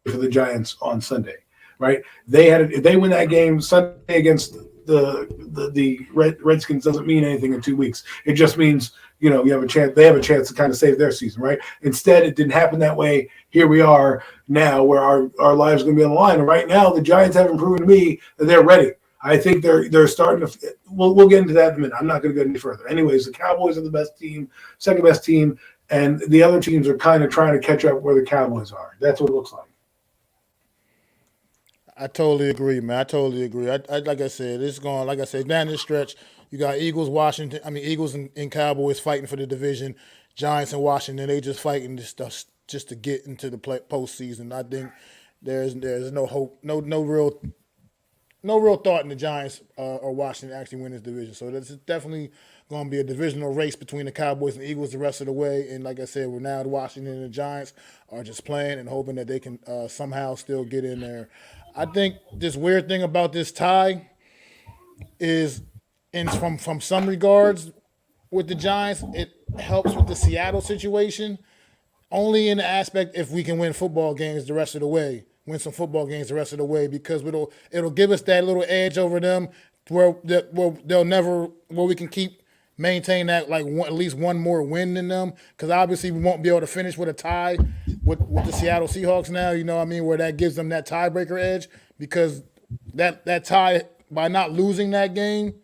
for the Giants on Sunday, right? If they win that game Sunday against the Redskins, doesn't mean anything in 2 weeks. It just means you have a chance. They have a chance to kind of save their season, right? Instead, it didn't happen that way. Here we are now, where our lives are going to be on the line. And right now, the Giants haven't proven to me that they're ready. I think they're starting to. We'll get into that in a minute. I'm not going to go any further. Anyways, the Cowboys are the best team, second best team, and the other teams are kind of trying to catch up where the Cowboys are. That's what it looks like. I totally agree, man. I totally agree. I like I said, it's going. Like I said, down this stretch, you got Eagles and Cowboys fighting for the division. Giants and Washington, they just fighting this stuff just to get into the postseason. I think there's no hope, no real thought in the Giants or Washington actually win this division. So this is definitely going to be a divisional race between the Cowboys and Eagles the rest of the way. And like I said, we're now Washington and the Giants are just playing and hoping that they can somehow still get in there. I think this weird thing about this tie is, from some regards with the Giants, it helps with the Seattle situation. Only in the aspect if we can win football games the rest of the way. Win some football games the rest of the way, because it'll give us that little edge over them where we can maintain that at least one more win than them, because obviously we won't be able to finish with a tie with the Seattle Seahawks now, where that gives them that tiebreaker edge, because that tie, by not losing that game,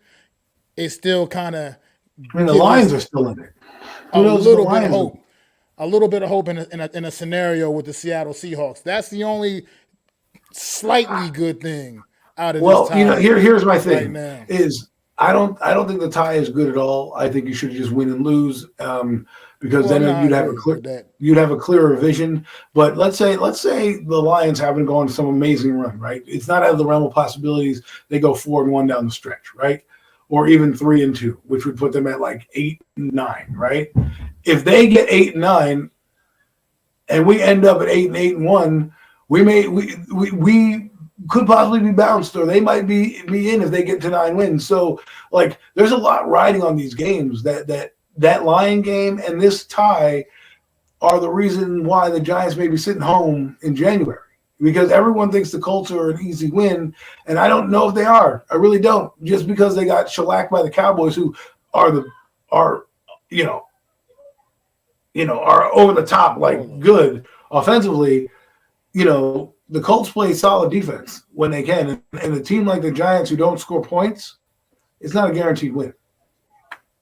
it's still kind of the Lions are still in it. A little bit of hope. A little bit of hope in a scenario with the Seattle Seahawks. That's the only slightly good thing out of this tie. Well, here's my thing right is I don't think the tie is good at all. I think you should just win and lose because then you'd have a clearer vision. But let's say the Lions haven't gone some amazing run, right? It's not out of the realm of possibilities. They go 4-1 down the stretch, right? Or even 3-2, which would put them at like 8-9, right? If they get 8-9, and we end up at 8-1, we could possibly be bounced, or they might be in if they get to 9 wins. So, there's a lot riding on these games. That Lion game and this tie are the reason why the Giants may be sitting home in January. Because everyone thinks the Colts are an easy win, and I don't know if they are. I really don't. Just because they got shellacked by the Cowboys, who are over the top, good offensively. The Colts play solid defense when they can, and a team like the Giants who don't score points, it's not a guaranteed win.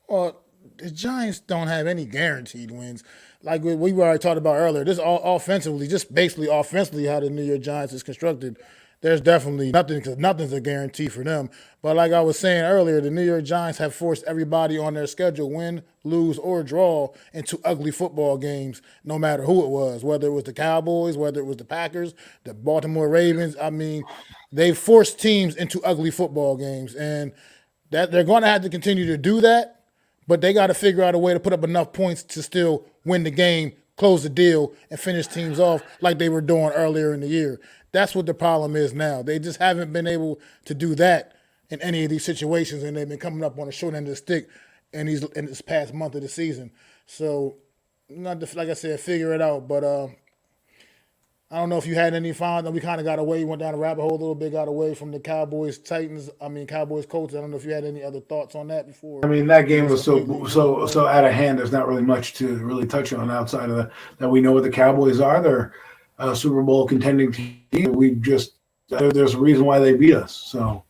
Well, the Giants don't have any guaranteed wins. Like we already talked about earlier, this all offensively, just basically offensively how the New York Giants is constructed, there's definitely nothing, because nothing's a guarantee for them. But like I was saying earlier, the New York Giants have forced everybody on their schedule, win, lose, or draw, into ugly football games, no matter who it was, whether it was the Cowboys, whether it was the Packers, the Baltimore Ravens. I mean, they forced teams into ugly football games, and that they're going to have to continue to do that. But they got to figure out a way to put up enough points to still win the game, close the deal, and finish teams off like they were doing earlier in the year. That's what the problem is now. They just haven't been able to do that in any of these situations, and they've been coming up on the short end of the stick in this past month of the season. So not to, like I said, figure it out. But I don't know if you had any fond. We kind of got away, went down a rabbit hole a little bit, got away from the Cowboys Titans. I mean Cowboys Colts. I don't know if you had any other thoughts on that before. I mean, that game was so out of hand. There's not really much to really touch on outside of that. We know what the Cowboys are. They're a Super Bowl contending team. There's a reason why they beat us. So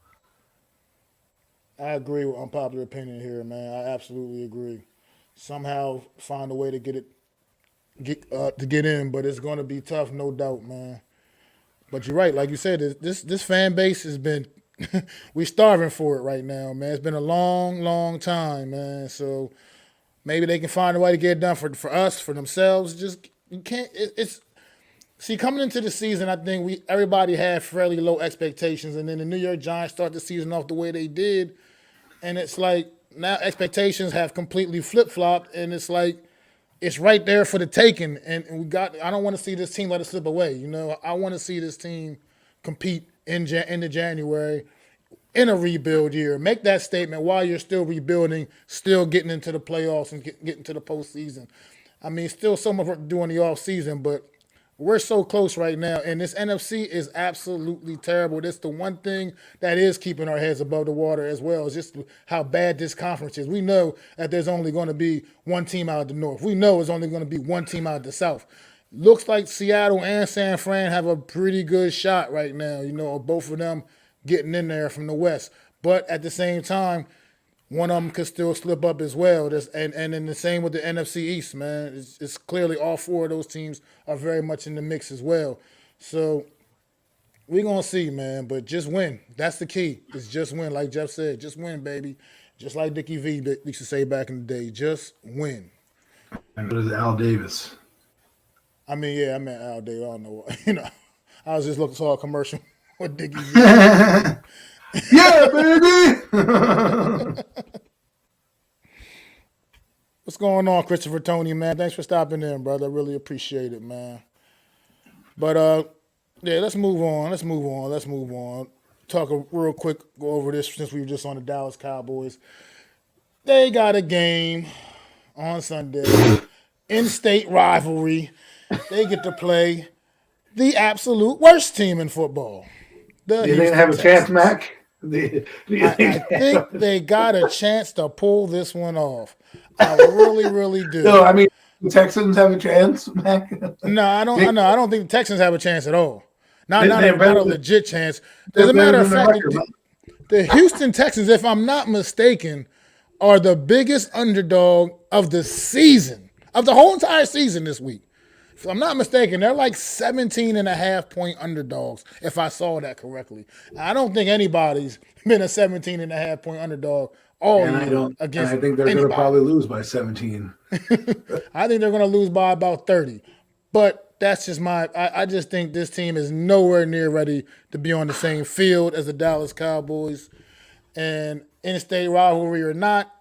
I agree with unpopular opinion here, man. I absolutely agree. Somehow find a way to get in, but it's going to be tough, no doubt, man. But you're right, like you said, this fan base has been we starving for it right now, man. It's been a long, long time, man. So maybe they can find a way to get it done for us, for themselves. Just you can't. See, coming into the season, I think everybody had fairly low expectations, and then the New York Giants start the season off the way they did, and it's like now expectations have completely flip-flopped, and it's like it's right there for the taking, and I don't want to see this team let it slip away. You know, I want to see this team compete into January in a rebuild year. Make that statement while you're still rebuilding, still getting into the playoffs and getting to the postseason. I mean, still so much work to do in the offseason, but we're so close right now, and this NFC is absolutely terrible. That's the one thing that is keeping our heads above the water as well, is just how bad this conference is. We know that there's only going to be one team out of the North. We know there's only going to be one team out of the South. Looks like Seattle and San Fran have a pretty good shot right now, you know, both of them getting in there from the West. But at the same time, one of them could still slip up as well. And then the same with the NFC East, man. It's clearly all four of those teams are very much in the mix as well. So we're going to see, man. But just win. That's the key. It's just win. Like Jeff said, just win, baby. Just like Dickie V used to say back in the day, just win. And it was Al Davis. I mean, yeah, I meant Al Davis. I don't know what. You know, I was just looking for a commercial with Dickie V. Yeah, baby. What's going on, Christopher Tony, man? Thanks for stopping in, brother. I really appreciate it, man. But yeah, let's move on. Talk real quick, go over this since we were just on the Dallas Cowboys. They got a game on Sunday, in-state rivalry. They get to play the absolute worst team in football. They didn't have a chance, Mac. I think they got a chance to pull this one off. I really, really do. No, I mean, the Texans have a chance, Mac. No, I don't think the Texans have a chance at all. Not a legit chance. As a matter of fact, the Houston Texans, if I'm not mistaken, are the biggest underdog of the season, of the whole entire season this week. If I'm not mistaken, they're like 17.5-point underdogs, if I saw that correctly. I don't think anybody's been a 17.5-point underdog all year against I think they're going to probably lose by 17. I think they're going to lose by about 30. But that's just I just think this team is nowhere near ready to be on the same field as the Dallas Cowboys. And in-state rivalry or not,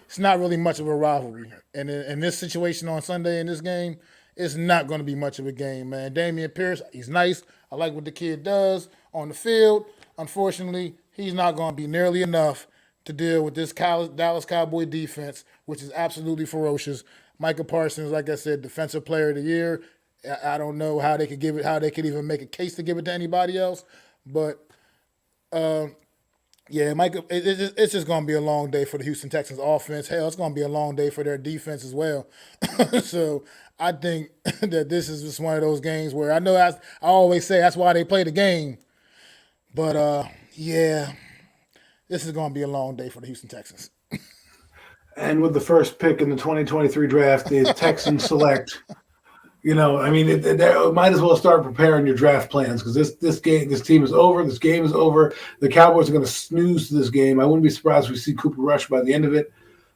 it's not really much of a rivalry. And in this situation on Sunday in this game, it's not going to be much of a game, man. Dameon Pierce, he's nice. I like what the kid does on the field. Unfortunately, he's not going to be nearly enough to deal with this Dallas Cowboy defense, which is absolutely ferocious. Micah Parsons, like I said, Defensive Player of the Year. I don't know how they could even make a case to give it to anybody else. But, yeah, Micah, it's just going to be a long day for the Houston Texans offense. Hell, it's going to be a long day for their defense as well. So I think that this is just one of those games where I know I always say that's why they play the game. But, yeah, this is going to be a long day for the Houston Texans. And with the first pick in the 2023 draft, the Texans select. You know, I mean, they might as well start preparing your draft plans because this team is over. This game is over. The Cowboys are going to snooze this game. I wouldn't be surprised if we see Cooper Rush by the end of it.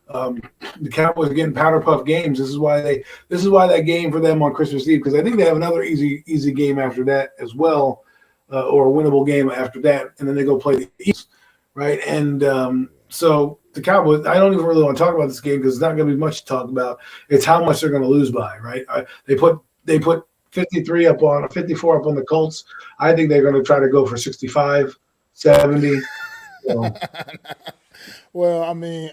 The Cowboys are getting powder puff games. This is why that game for them on Christmas Eve, because I think they have another easy game after that as well, or a winnable game after that, and then they go play the Eagles, right? And so the Cowboys, I don't even really want to talk about this game because it's not going to be much to talk about. It's how much they're going to lose by, right? They put 54 up on the Colts. I think they're going to try to go for 65, 70. So. Well, I mean,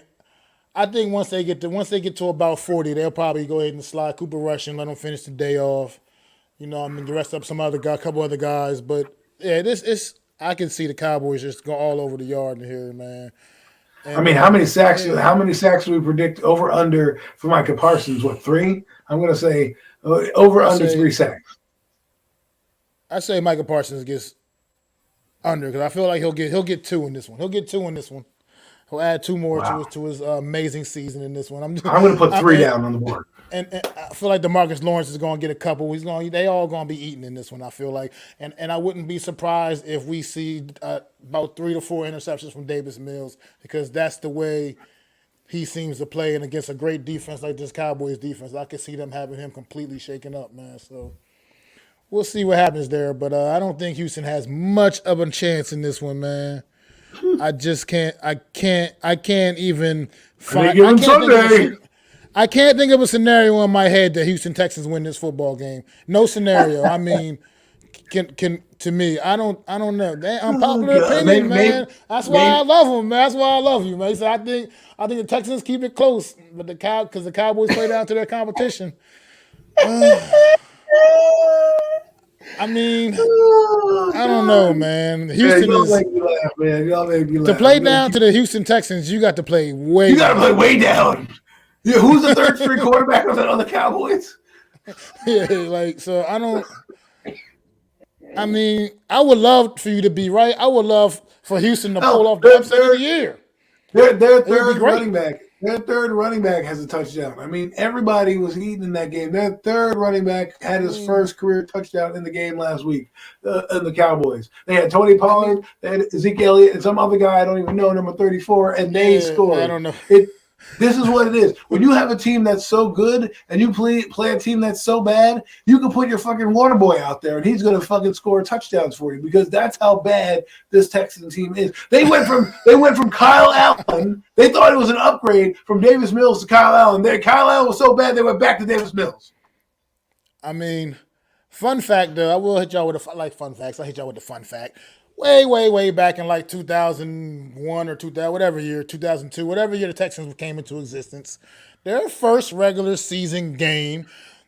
I think once they get to about 40, they'll probably go ahead and slide Cooper Rush and let them finish the day off. I mean, the rest up some other guy, a couple other guys, but yeah, I can see the Cowboys just go all over the yard in here, man. And, I mean, how many sacks do we predict over under for Micah Parsons? What, 3? I'm going to say over under 3 sacks. I say Micah Parsons gets under because I feel like he'll get 2 in this one. He'll get 2 in this one. He'll add 2 more to his amazing season in this one. I'm going to put 3 down on the board. And I feel like DeMarcus Lawrence is going to get a couple. They all going to be eating in this one. I feel like, and I wouldn't be surprised if we see about 3 to 4 interceptions from Davis Mills because that's the way he seems to play. And against a great defense like this Cowboys defense, I could see them having him completely shaken up, man. So we'll see what happens there. But I don't think Houston has much of a chance in this one, man. I just can't. I can't even find. I can't think of a scenario in my head that Houston Texans win this football game. No scenario. I mean, can to me, I don't know. Unpopular opinion, man. That's why I love them, man. That's why I love you, man. So I think the Texans keep it close, but because the Cowboys play down to their competition. I mean, I don't know, man. Houston y'all make me laugh, man. Y'all make me laugh. To play down to the Houston Texans, you got to play way. You got to play way down. Yeah, who's the third string quarterback on the Cowboys? Yeah, so I don't. I mean, I would love for you to be right. I would love for Houston to pull off the upset of the year. Their third running back. Their third running back has a touchdown. I mean, everybody was eating in that game. Their third running back had his first career touchdown in the game last week in the Cowboys. They had Tony Pollard, they had Ezekiel Elliott, and some other guy I don't even know, number 34, and they scored. I don't know. This is what it is. When you have a team that's so good and you play a team that's so bad, you can put your fucking water boy out there and he's going to fucking score touchdowns for you because that's how bad this Texan team is. They went from Kyle Allen. They thought it was an upgrade from Davis Mills to Kyle Allen. Kyle Allen was so bad they went back to Davis Mills. I mean, fun fact though, I will hit y'all with fun facts. I hit y'all with the fun fact. Way back in like 2001 or 2000, whatever year, 2002, whatever year the Texans came into existence, their first regular season game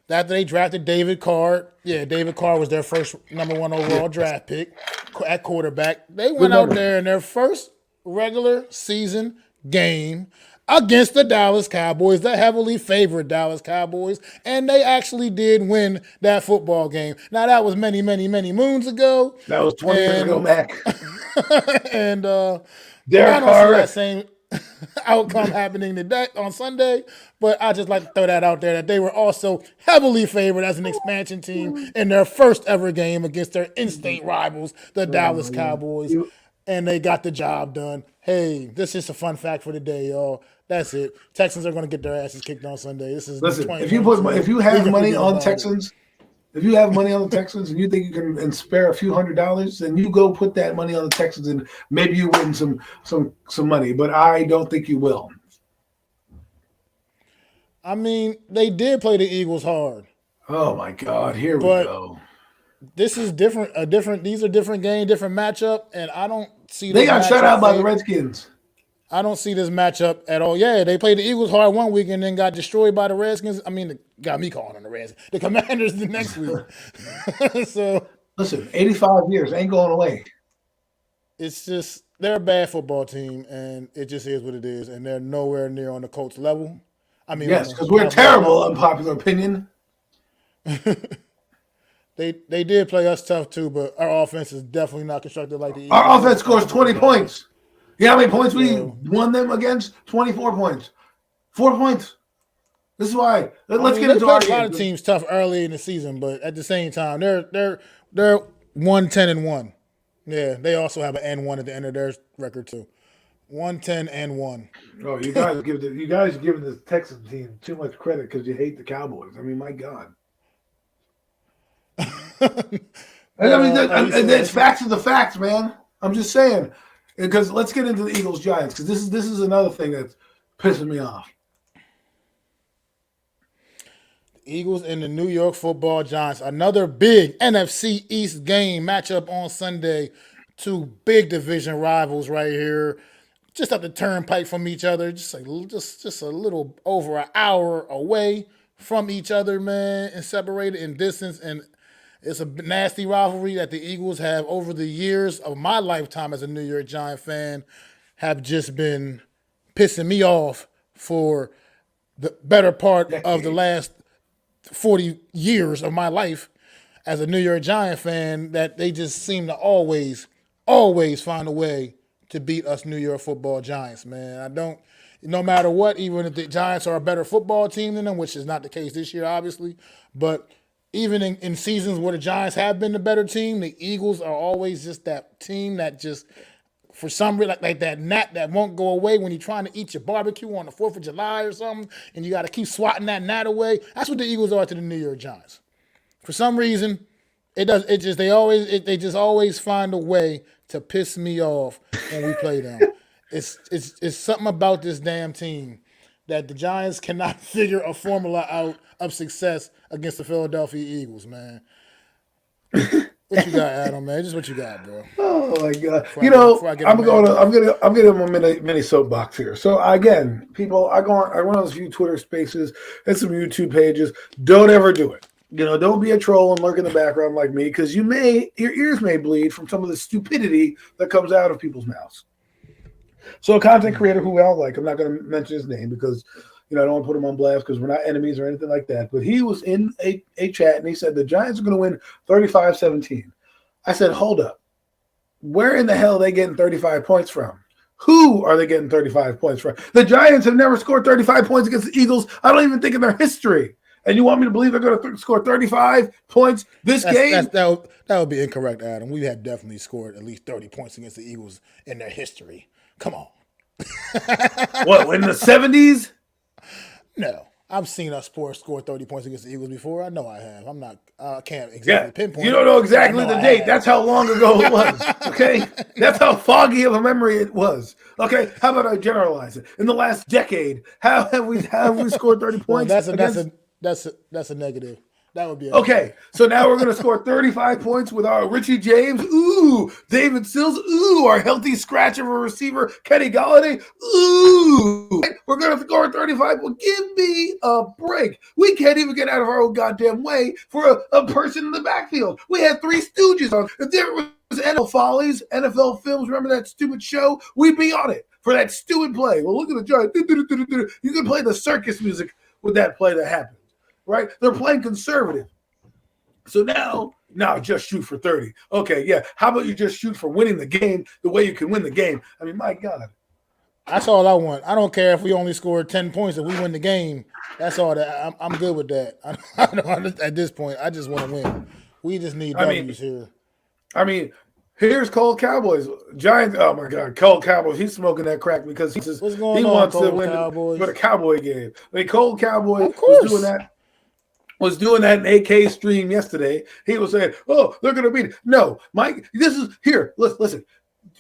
after they drafted David Carr. Yeah, David Carr was their first number 1 overall draft pick at quarterback. They went out there in their first regular season game against the Dallas Cowboys, the heavily favored Dallas Cowboys, and they actually did win that football game. Now, that was many moons ago. That was 20 years ago, Mac. And I Derek don't Carr. see that same outcome happening today on Sunday, but I just like to throw that out there that they were also heavily favored as an expansion team in their first ever game against their in-state rivals, the Dallas Cowboys, and they got the job done. Hey, this is a fun fact for the day, y'all. That's it. Texans are going to get their asses kicked on Sunday. Listen, if you have money on the Texans, if you have money on the Texans and you think you can spare a few $100s, then you go put that money on the Texans and maybe you win some money. But I don't think you will. I mean, they did play the Eagles hard. Oh my God! Here we go. This is different. These are different game, different matchup, and I don't see. They got shut out by the Redskins. I don't see this matchup at all. Yeah, they played the Eagles hard one week and then got destroyed by the Redskins. I mean, got me calling on the Redskins. The Commanders the next week. So listen, 85 years ain't going away. It's just they're a bad football team, and it just is what it is. And they're nowhere near on the Colts level. I mean, yes, because we're terrible. Unpopular opinion. They did play us tough too, but our offense is definitely not constructed like the Eagles. Our offense scores 20 points. You know how many points we won them against? 24 points. 4 points. This is why. Let's get into our game. A lot of teams tough early in the season, but at the same time, they're 1-10-1. Yeah, they also have an N1 at the end of their record too. 1-10-1. Oh, you guys give the Texans team too much credit because you hate the Cowboys. I mean, my God. I mean, it's facts are the facts, man. I'm just saying. Because let's get into the Eagles-Giants, because this is another thing that's pissing me off. Eagles and the New York Football Giants. Another big NFC East game matchup on Sunday. Two big division rivals right here. just up the turnpike from each other, just a little over an hour away from each other, man, and separated in distance. And it's a nasty rivalry that the Eagles have over the years of my lifetime as a New York Giant fan have just been pissing me off for the better part of the last 40 years of my life as a New York Giant fan, that they just seem to always find a way to beat us New York football Giants, man. No matter what, even if the Giants are a better football team than them, which is not the case this year, obviously, but even in seasons where the Giants have been the better team, the Eagles are always just that team that just, for some reason, like that gnat that won't go away when you're trying to eat your barbecue on the 4th of July or something, and you got to keep swatting that gnat away. That's what the Eagles are to the New York Giants. For some reason, they just always find a way to piss me off when we play them. It's something about this damn team that the Giants cannot figure a formula out of success against the Philadelphia Eagles, man. What you got, Adam, man? Just what you got, bro. Oh my God! I'm gonna mini soapbox here. So again, people, I run on a few Twitter Spaces and some YouTube pages. Don't ever do it. Don't be a troll and lurk in the background like me, because your ears may bleed from some of the stupidity that comes out of people's mouths. So a content creator who we all like, I'm not going to mention his name because, I don't want to put him on blast because we're not enemies or anything like that. But he was in a chat and he said the Giants are going to win 35-17. I said, hold up. Where in the hell are they getting 35 points from? Who are they getting 35 points from? The Giants have never scored 35 points against the Eagles, I don't even think, in their history. And you want me to believe they're going to score 35 points this game? That would be incorrect, Adam. We have definitely scored at least 30 points against the Eagles in their history. Come on. What, in the 70s? No. I've seen us score 30 points against the Eagles before. I know I have. I can't exactly pinpoint. You don't know exactly the date. That's how long ago it was. Okay? That's how foggy of a memory it was. Okay? How about I generalize it? In the last decade, how have we scored 30 points? Well, that's a negative. That would be okay. So now we're going to score 35 points with our Richie James. Ooh, David Sills. Ooh, our healthy scratch of a receiver, Kenny Golladay. Ooh, we're going to score 35. Well, give me a break. We can't even get out of our own goddamn way for a person in the backfield. We had three stooges on. If there was NFL Follies, NFL Films, remember that stupid show? We'd be on it for that stupid play. Well, look at the Giants. You can play the circus music with that play that happened. Right? They're playing conservative. So now just shoot for 30. Okay, yeah. How about you just shoot for winning the game the way you can win the game? I mean, my God. That's all I want. I don't care if we only score 10 points if we win the game. That's all that. I'm good with that. I don't, at this point, I just want to win. We just need W's here. I mean, here's Cold Cowboys. Giants, oh my God, Cold Cowboys. He's smoking that crack because he wants to win for the Cowboy game. I mean, Cold Cowboy was doing that in AK stream yesterday. He was saying, oh, they're going to beat it. No, Mike, this is here. Listen.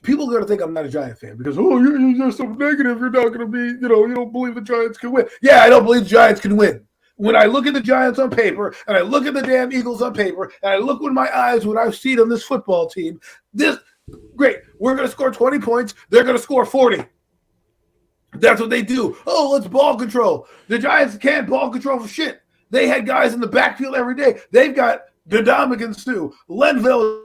People are going to think I'm not a Giant fan because, you're so negative. You're not going to be, you don't believe the Giants can win. Yeah, I don't believe the Giants can win. When I look at the Giants on paper and I look at the damn Eagles on paper and I look with my eyes what I've seen on this football team, great. We're going to score 20 points. They're going to score 40. That's what they do. Oh, let's ball control. The Giants can't ball control for shit. They had guys in the backfield every day. They've got Ndamukong Suh, Lenville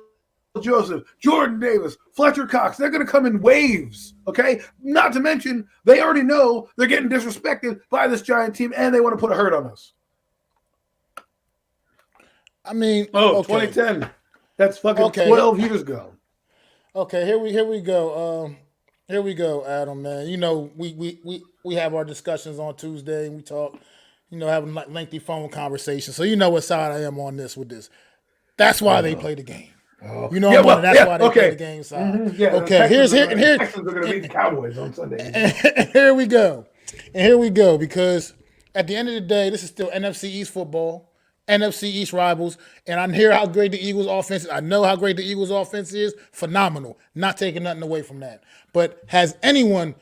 Joseph, Jordan Davis, Fletcher Cox. They're going to come in waves, okay? Not to mention, they already know they're getting disrespected by this Giant team, and they want to put a hurt on us. I mean, 2010. That's fucking 12 years ago. Okay, here we go. Here we go, Adam, man. We have our discussions on Tuesday, and we talk, having lengthy phone conversations. So you know what side I am on this with this. That's why they play the game. That's why they play the game side. Mm-hmm. Yeah, okay, Texans are going to beat the Cowboys on Sunday. And here we go, because at the end of the day, this is still NFC East football, NFC East rivals, and I hear how great the Eagles' offense is. I know how great the Eagles' offense is. Phenomenal. Not taking nothing away from that. But has anyone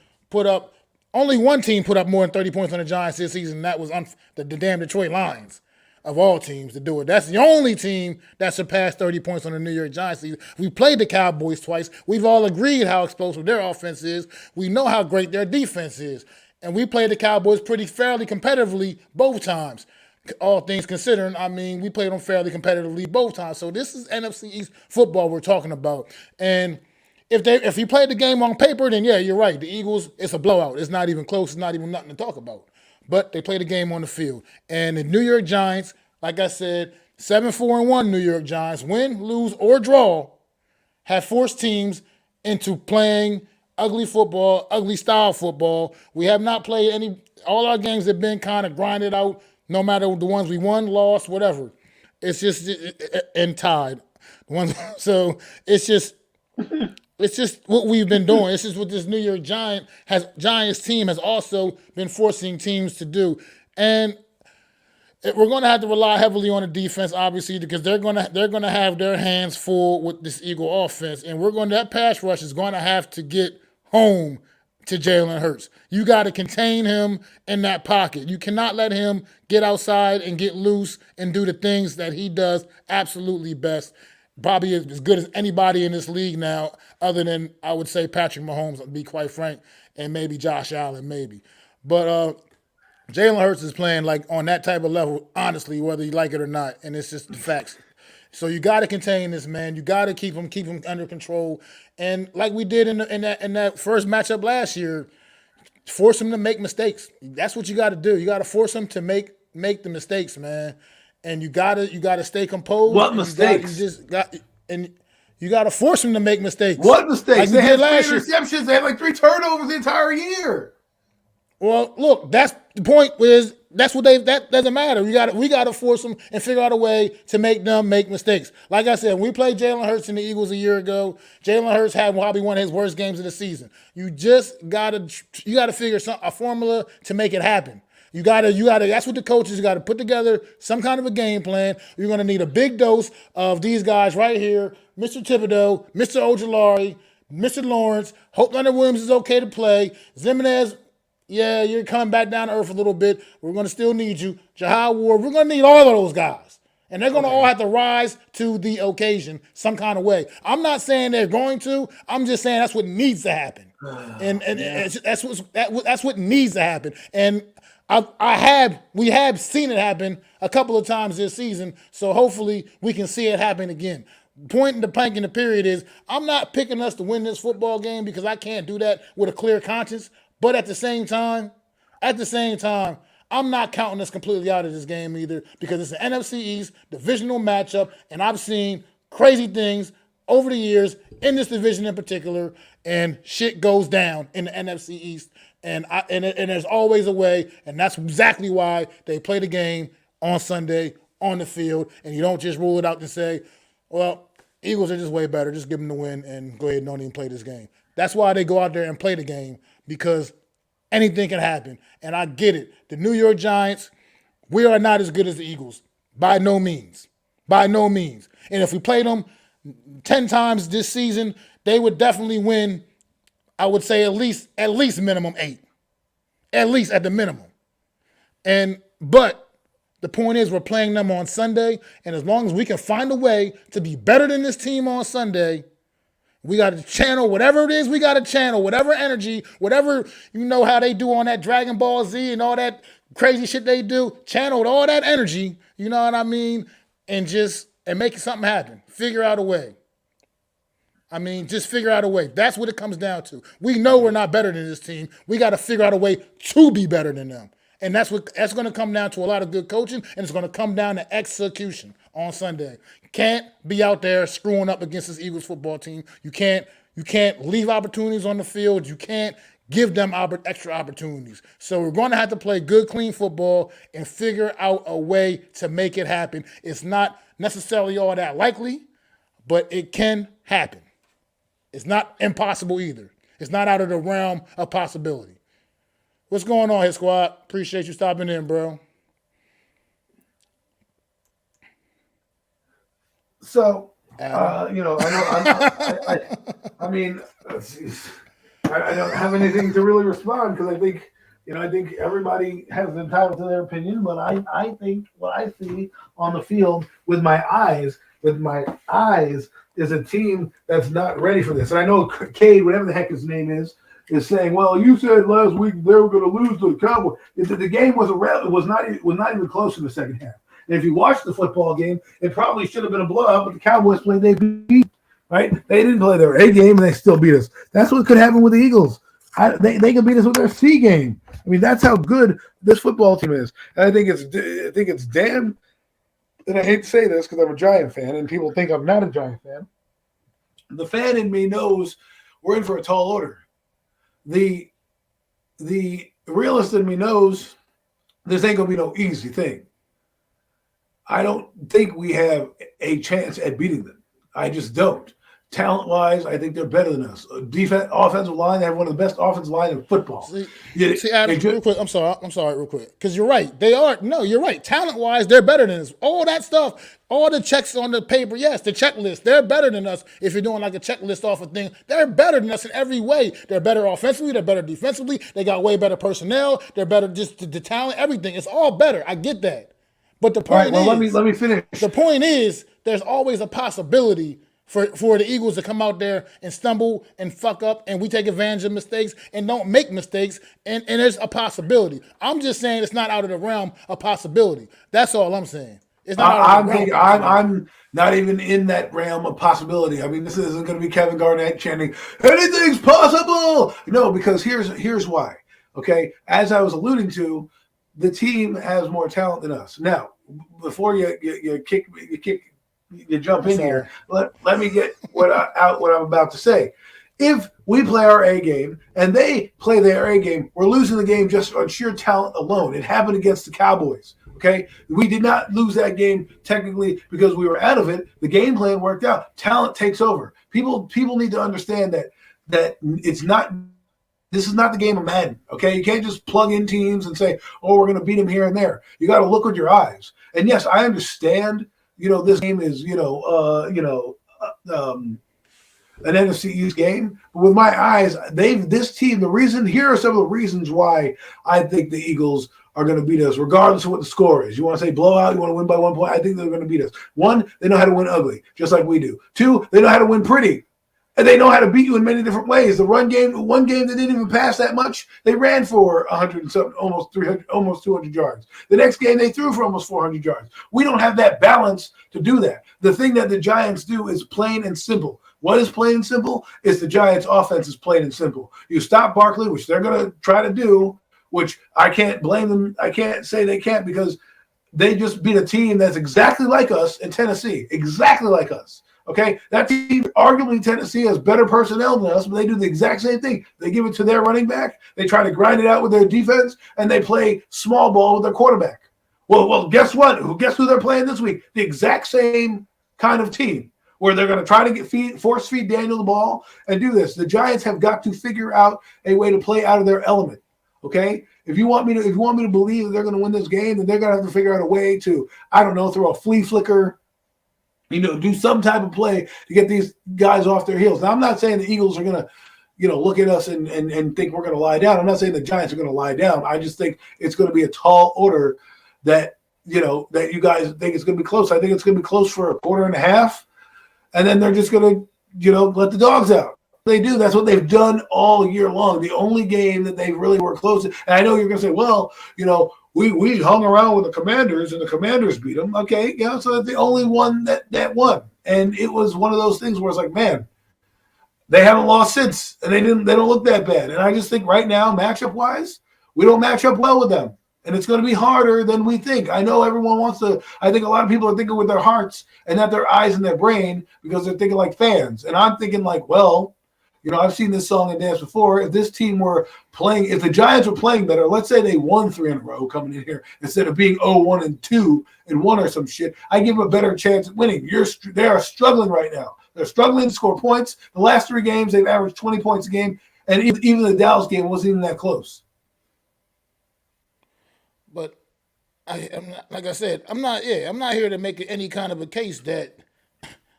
only one team put up more than 30 points on the Giants this season, and that was the damn Detroit Lions. of all teams to do it. That's the only team that surpassed 30 points on the New York Giants. We played the Cowboys twice. We've all agreed how explosive their offense is. We know how great their defense is. And we played the Cowboys fairly competitively both times. All things considering, I mean, we played them fairly competitively both times. So this is NFC East football we're talking about. And if you played the game on paper, then yeah, you're right. The Eagles, it's a blowout. It's not even close. It's not even nothing to talk about. But they played the game on the field. And the New York Giants, like I said, 7-4-1 New York Giants, win, lose, or draw, have forced teams into playing ugly football, ugly style football. We have not played all our games have been kind of grinded out, no matter the ones we won, lost, whatever. It's just, and tied. So it's just what we've been doing. It's just what this New York Giants team has also been forcing teams to do. And we're going to have to rely heavily on the defense, obviously, because they're going to have their hands full with this Eagle offense, and that pass rush is going to have to get home to Jalen Hurts. You got to contain him in that pocket. You cannot let him get outside and get loose and do the things that he does absolutely best. Probably as good as anybody in this league now, other than, I would say, Patrick Mahomes, to be quite frank, and maybe Josh Allen, maybe. But Jalen Hurts is playing like on that type of level, honestly, whether you like it or not, and it's just the facts. So you got to contain this man. You got to keep him under control, and like we did in that first matchup last year, force him to make mistakes. That's what you got to do. You got to force him to make the mistakes, man. And you gotta stay composed. What mistakes? You got to force him to make mistakes. What mistakes? Like they had 3 interceptions. They had like 3 turnovers the entire year. Well, look, that's the point. That doesn't matter. We got to force them and figure out a way to make them make mistakes. Like I said, when we played Jalen Hurts and the Eagles a year ago, Jalen Hurts had probably one of his worst games of the season. You got to figure a formula to make it happen. You gotta. That's what the coaches got to put together some kind of a game plan. You're gonna need a big dose of these guys right here, Mr. Thibodeau, Mr. Ojulari, Mr. Lawrence. Hope Leonard Williams is okay to play. Zimenez, yeah, you're coming back down to earth a little bit. We're gonna still need you. Jahai Ward, we're gonna need all of those guys, and they're gonna all have to rise to the occasion some kind of way. I'm not saying they're going to. I'm just saying that's what needs to happen, and that's what needs to happen. And we have seen it happen a couple of times this season, so hopefully we can see it happen again. Point in the blank in the period is I'm not picking us to win this football game because I can't do that with a clear conscience. But at the same time, I'm not counting us completely out of this game either because it's an NFC East divisional matchup, and I've seen crazy things over the years in this division in particular, and shit goes down in the NFC East. And there's always a way, and that's exactly why they play the game on Sunday on the field, and you don't just rule it out and say, well, Eagles are just way better, just give them the win and go ahead and don't even play this game. That's why they go out there and play the game, because anything can happen. And I get it. The New York Giants, we are not as good as the Eagles, by no means. By no means. And if we played them 10 times this season, they would definitely win, I would say at least minimum 8. At least at the minimum. But the point is we're playing them on Sunday, and as long as we can find a way to be better than this team on Sunday, we got to channel whatever it is we got to channel, whatever energy, whatever, you know how they do on that Dragon Ball Z and all that crazy shit they do, channel all that energy, you know what I mean, and make something happen. Figure out a way. Just figure out a way. That's what it comes down to. We know we're not better than this team. We got to figure out a way to be better than them. And that's going to come down to a lot of good coaching, and it's going to come down to execution on Sunday. You can't be out there screwing up against this Eagles football team. You can't leave opportunities on the field. You can't give them extra opportunities. So we're going to have to play good, clean football and figure out a way to make it happen. It's not necessarily all that likely, but it can happen. It's not impossible either. It's not out of the realm of possibility. What's going on here, squad? Appreciate you stopping in, bro. So, I don't have anything to really respond because I think, I think everybody has entitled to their opinion, but I think what I see on the field with my eyes, is a team that's not ready for this. And I know Cade, whatever the heck his name is saying, "Well, you said last week they were going to lose to the Cowboys." The game was not even close in the second half. And if you watch the football game, it probably should have been a blowout, but the Cowboys played they beat. Right? They didn't play their A game and they still beat us. That's what could happen with the Eagles. They can beat us with their C game. I mean, that's how good this football team is. And I think it's damn. And I hate to say this because I'm a Giant fan, and people think I'm not a Giant fan. The fan in me knows we're in for a tall order. The realist in me knows this ain't gonna be no easy thing. I don't think we have a chance at beating them. I just don't. Talent-wise, I think they're better than us. Defense, offensive line, they have one of the best offensive line in football. See, Adam, real quick. I'm sorry, real quick. Because you're right. They are. No, you're right. Talent-wise, they're better than us. All that stuff, all the checks on the paper, yes, the checklist, they're better than us. If you're doing like a checklist off a thing, they're better than us in every way. They're better offensively. They're better defensively. They got way better personnel. They're better just the talent, everything. It's all better. I get that. But the point is, let me finish. The point is, there's always a possibility for the Eagles to come out there and stumble and fuck up, and we take advantage of mistakes and don't make mistakes, and there's a possibility. I'm just saying it's not out of the realm of possibility. That's all I'm saying. It's not out of the realm. I'm not even in that realm of possibility. I mean, this isn't going to be Kevin Garnett chanting, "Anything's possible." No, because here's why. Okay, as I was alluding to, the team has more talent than us. Now, before you jump in here, let me get what I'm about to say. If we play our A game and they play their A game, we're losing the game just on sheer talent alone. It happened against the Cowboys. Okay, we did not lose that game technically because we were out of it. The game plan worked out. Talent takes over. People need to understand that it's not. This is not the game of Madden. Okay, you can't just plug in teams and say, "Oh, we're going to beat them here and there." You got to look with your eyes. And yes, I understand. This game is, an NFC East game. But with my eyes, here are some of the reasons why I think the Eagles are going to beat us, regardless of what the score is. You want to say blowout, you want to win by 1 point, I think they're going to beat us. 1, they know how to win ugly, just like we do. 2, they know how to win pretty. And they know how to beat you in many different ways. The run game, one game they didn't even pass that much. They ran for 100 and something, almost 300, almost 200 yards. The next game they threw for almost 400 yards. We don't have that balance to do that. The thing that the Giants do is plain and simple. What is plain and simple? Is the Giants' offense is plain and simple. You stop Barkley, which they're going to try to do, which I can't blame them. I can't say they can't because they just beat a team that's exactly like us in Tennessee, exactly like us. Okay, that team, arguably Tennessee, has better personnel than us, but they do the exact same thing. They give it to their running back, they try to grind it out with their defense, and they play small ball with their quarterback. Well, guess what? Guess who they're playing this week? The exact same kind of team where they're going to try to force feed Daniel the ball and do this. The Giants have got to figure out a way to play out of their element. Okay, if you want me to believe that they're going to win this game, then they're going to have to figure out a way to, I don't know, throw a flea flicker. Do some type of play to get these guys off their heels. Now, I'm not saying the Eagles are going to, look at us and think we're going to lie down. I'm not saying the Giants are going to lie down. I just think it's going to be a tall order that you guys think it's going to be close. I think it's going to be close for a quarter and a half, and then they're just going to, let the dogs out. They do. That's what they've done all year long. The only game that they really were close to, and I know you're going to say, well, we hung around with the Commanders and the Commanders beat them. Okay, so that's the only one that won. And it was one of those things where it's like, man, they haven't lost since, and they don't look that bad. And I just think right now, matchup-wise, we don't match up well with them. And it's going to be harder than we think. I know everyone wants to – I think a lot of people are thinking with their hearts and not their eyes and their brain because they're thinking like fans. And I'm thinking like, well – I've seen this song and dance before. If this team were playing, if the Giants were playing better, let's say they won 3 in a row coming in here instead of being 0-1 and 2 and 1 or some shit, I give them a better chance at winning. They are struggling right now. They're struggling to score points. The last 3 games, they've averaged 20 points a game, and even the Dallas game wasn't even that close. But I'm not, like I said, I'm not here to make any kind of a case that.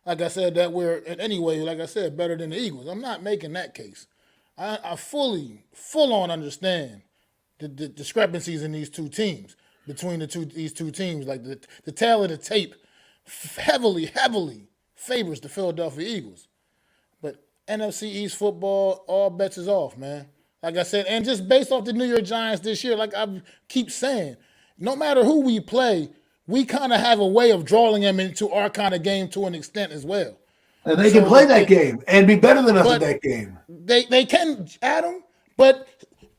Like I said, that we're in any way, like I said, better than the Eagles. I'm not making that case. I full on understand the discrepancies in these two teams, between these two teams. Like the tail of the tape heavily favors the Philadelphia Eagles. But NFC East football, all bets is off, man. Like I said, and just based off the New York Giants this year, like I keep saying, no matter who we play, we kind of have a way of drawing them into our kind of game to an extent as well. And they can play that game and be better than us at that game. They can, Adam, but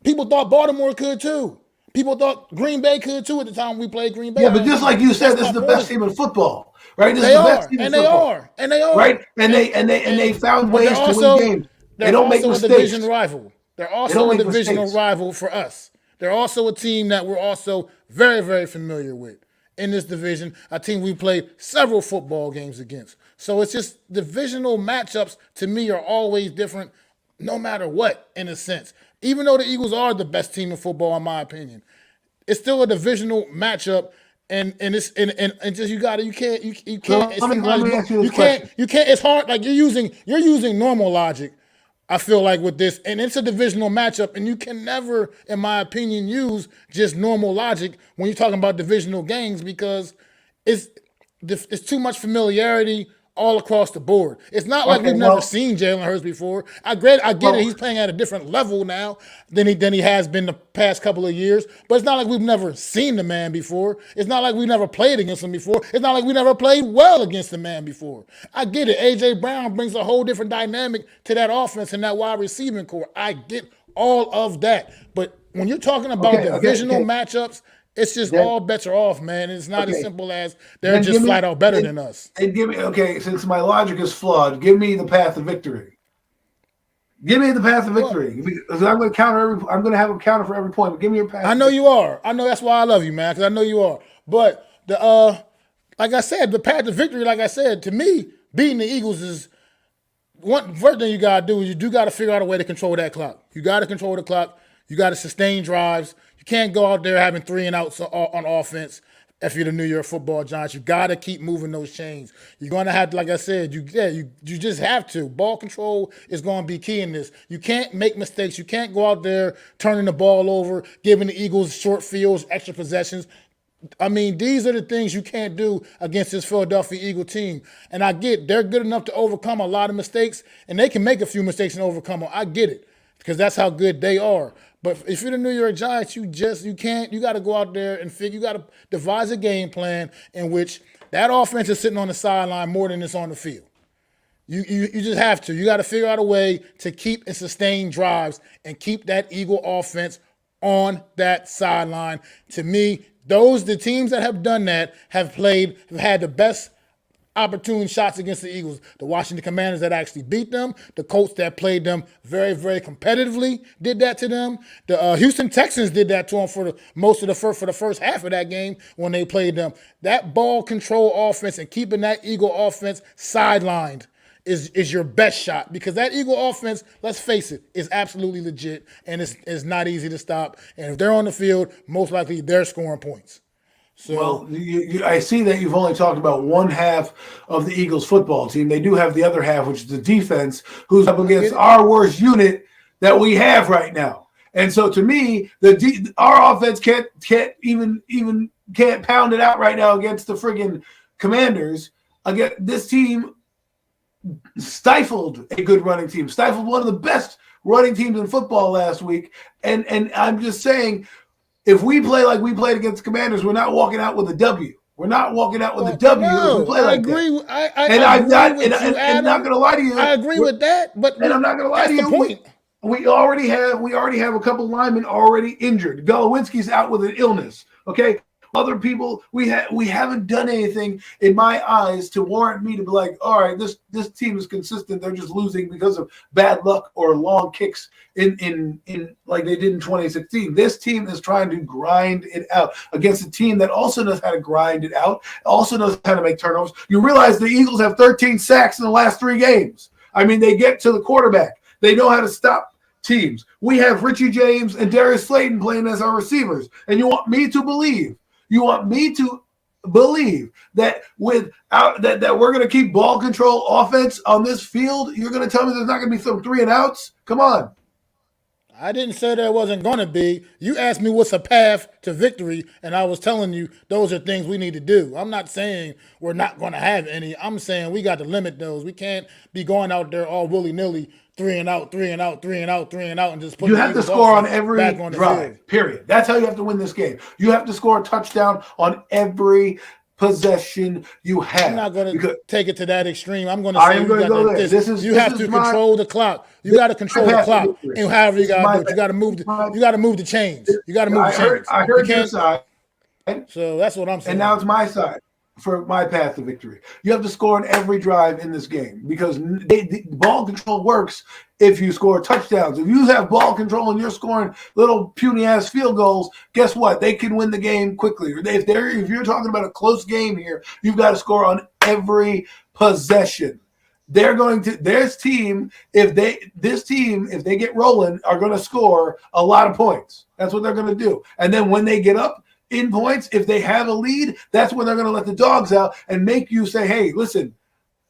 people thought Baltimore could too. People thought Green Bay could too at the time we played Green Bay. Yeah, but just like you said, this is the best team in football, right? This they is the are, best team in and football. they are, right? And they found ways to win games. They don't make mistakes. They're also a division rival. They're also a divisional rival for us. They're also a team that we're also very, very familiar with in this division, a team we played several football games against. So it's just divisional matchups to me are always different no matter what, in a sense. Even though the Eagles are the best team in football, in my opinion, it's still a divisional matchup, and just you can't. Let me ask you this question. You can't. It's hard. Like you're using normal logic. I feel like with this, and it's a divisional matchup, and you can never, in my opinion, use just normal logic when you're talking about divisional games because it's too much familiarity all across the board. It's not like we've never seen Jalen Hurts before. I get it. He's playing at a different level now than he has been the past couple of years. But it's not like we've never seen the man before. It's not like we never played against him before. It's not like we never played well against the man before. I get it. A.J. Brown brings a whole different dynamic to that offense and that wide receiving core. I get all of that. But when you're talking about divisional matchups, it's just all bets are off, man. It's not as simple as they're just flat out better than us. And since my logic is flawed, give me the path to victory. Give me the path to victory. Because I'm going to I'm going to have a counter for every point. But give me your path. I know you are. I know that's why I love you, man. Because I know you are. But like I said, the path to victory, like I said, to me, beating the Eagles is first thing you got to do is you do got to figure out a way to control that clock. You got to control the clock. You got to sustain drives. You can't go out there having 3 and outs on offense if you're the New York Football Giants. You got to keep moving those chains. You're going to have to, like I said, you just have to. Ball control is going to be key in this. You can't make mistakes. You can't go out there turning the ball over, giving the Eagles short fields, extra possessions. I mean, these are the things you can't do against this Philadelphia Eagle team. And I get they're good enough to overcome a lot of mistakes, and they can make a few mistakes and overcome them. I get it because that's how good they are. But if you're the New York Giants, you got to go out there and you got to devise a game plan in which that offense is sitting on the sideline more than it's on the field. You just have to. You got to figure out a way to keep and sustain drives and keep that Eagle offense on that sideline. To me, the teams that have done that have had the best opportune shots against the Eagles. The Washington Commanders that actually beat them, the Colts that played them very, very competitively did that to them. The Houston Texans did that to them for the first half of that game when they played them. That ball control offense and keeping that Eagle offense sidelined is your best shot because that Eagle offense, let's face it, is absolutely legit and it's not easy to stop. And if they're on the field, most likely they're scoring points. So, I see that you've only talked about one half of the Eagles football team. They do have the other half, which is the defense, who's up against our worst unit that we have right now. And so, to me, our offense can't pound it out right now against the friggin' Commanders. Again, this team stifled a good running team, stifled one of the best running teams in football last week. And I'm just saying, if we play like we played against Commanders, we're not walking out with a W. We're not walking out with a W if we play like that. I'm not going to lie to you. I agree with that, but I'm not going to lie to you. Point. We already have a couple linemen already injured. Golowinski's out with an illness. Okay. Other people, we haven't done anything in my eyes to warrant me to be like, all right, this team is consistent. They're just losing because of bad luck or long kicks in like they did in 2016. This team is trying to grind it out against a team that also knows how to grind it out, also knows how to make turnovers. You realize the Eagles have 13 sacks in the last 3 games. I mean, they get to the quarterback. They know how to stop teams. We have Richie James and Darius Slayton playing as our receivers. And you want me to believe that that we're going to keep ball control offense on this field? You're going to tell me there's not going to be some 3 and outs? Come on. I didn't say there wasn't going to be. You asked me what's a path to victory, and I was telling you those are things we need to do. I'm not saying we're not going to have any. I'm saying we got to limit those. We can't be going out there all willy-nilly, three and out, and just put You the have to Eagles score on offense every back on the drive, field. period. That's how you have to win this game. You have to score a touchdown on every possession you have. I'm not going to take it to that extreme. I'm going to I say am going to go there. you have to control the clock. You got to control the clock, and however you got to do it, you got to move. You got to move the chains. You got to move the chains. I heard your side. So that's what I'm saying. And now it's my side for my path to victory. You have to score on every drive in this game because the ball control works if you score touchdowns. If you have ball control and you're scoring little puny-ass field goals, guess what? They can win the game quickly. If you're talking about a close game here, you've got to score on every possession. This team, if they get rolling, are going to score a lot of points. That's what they're going to do. And then when they get up in points, if they have a lead, that's when they're going to let the dogs out and make you say, hey, listen,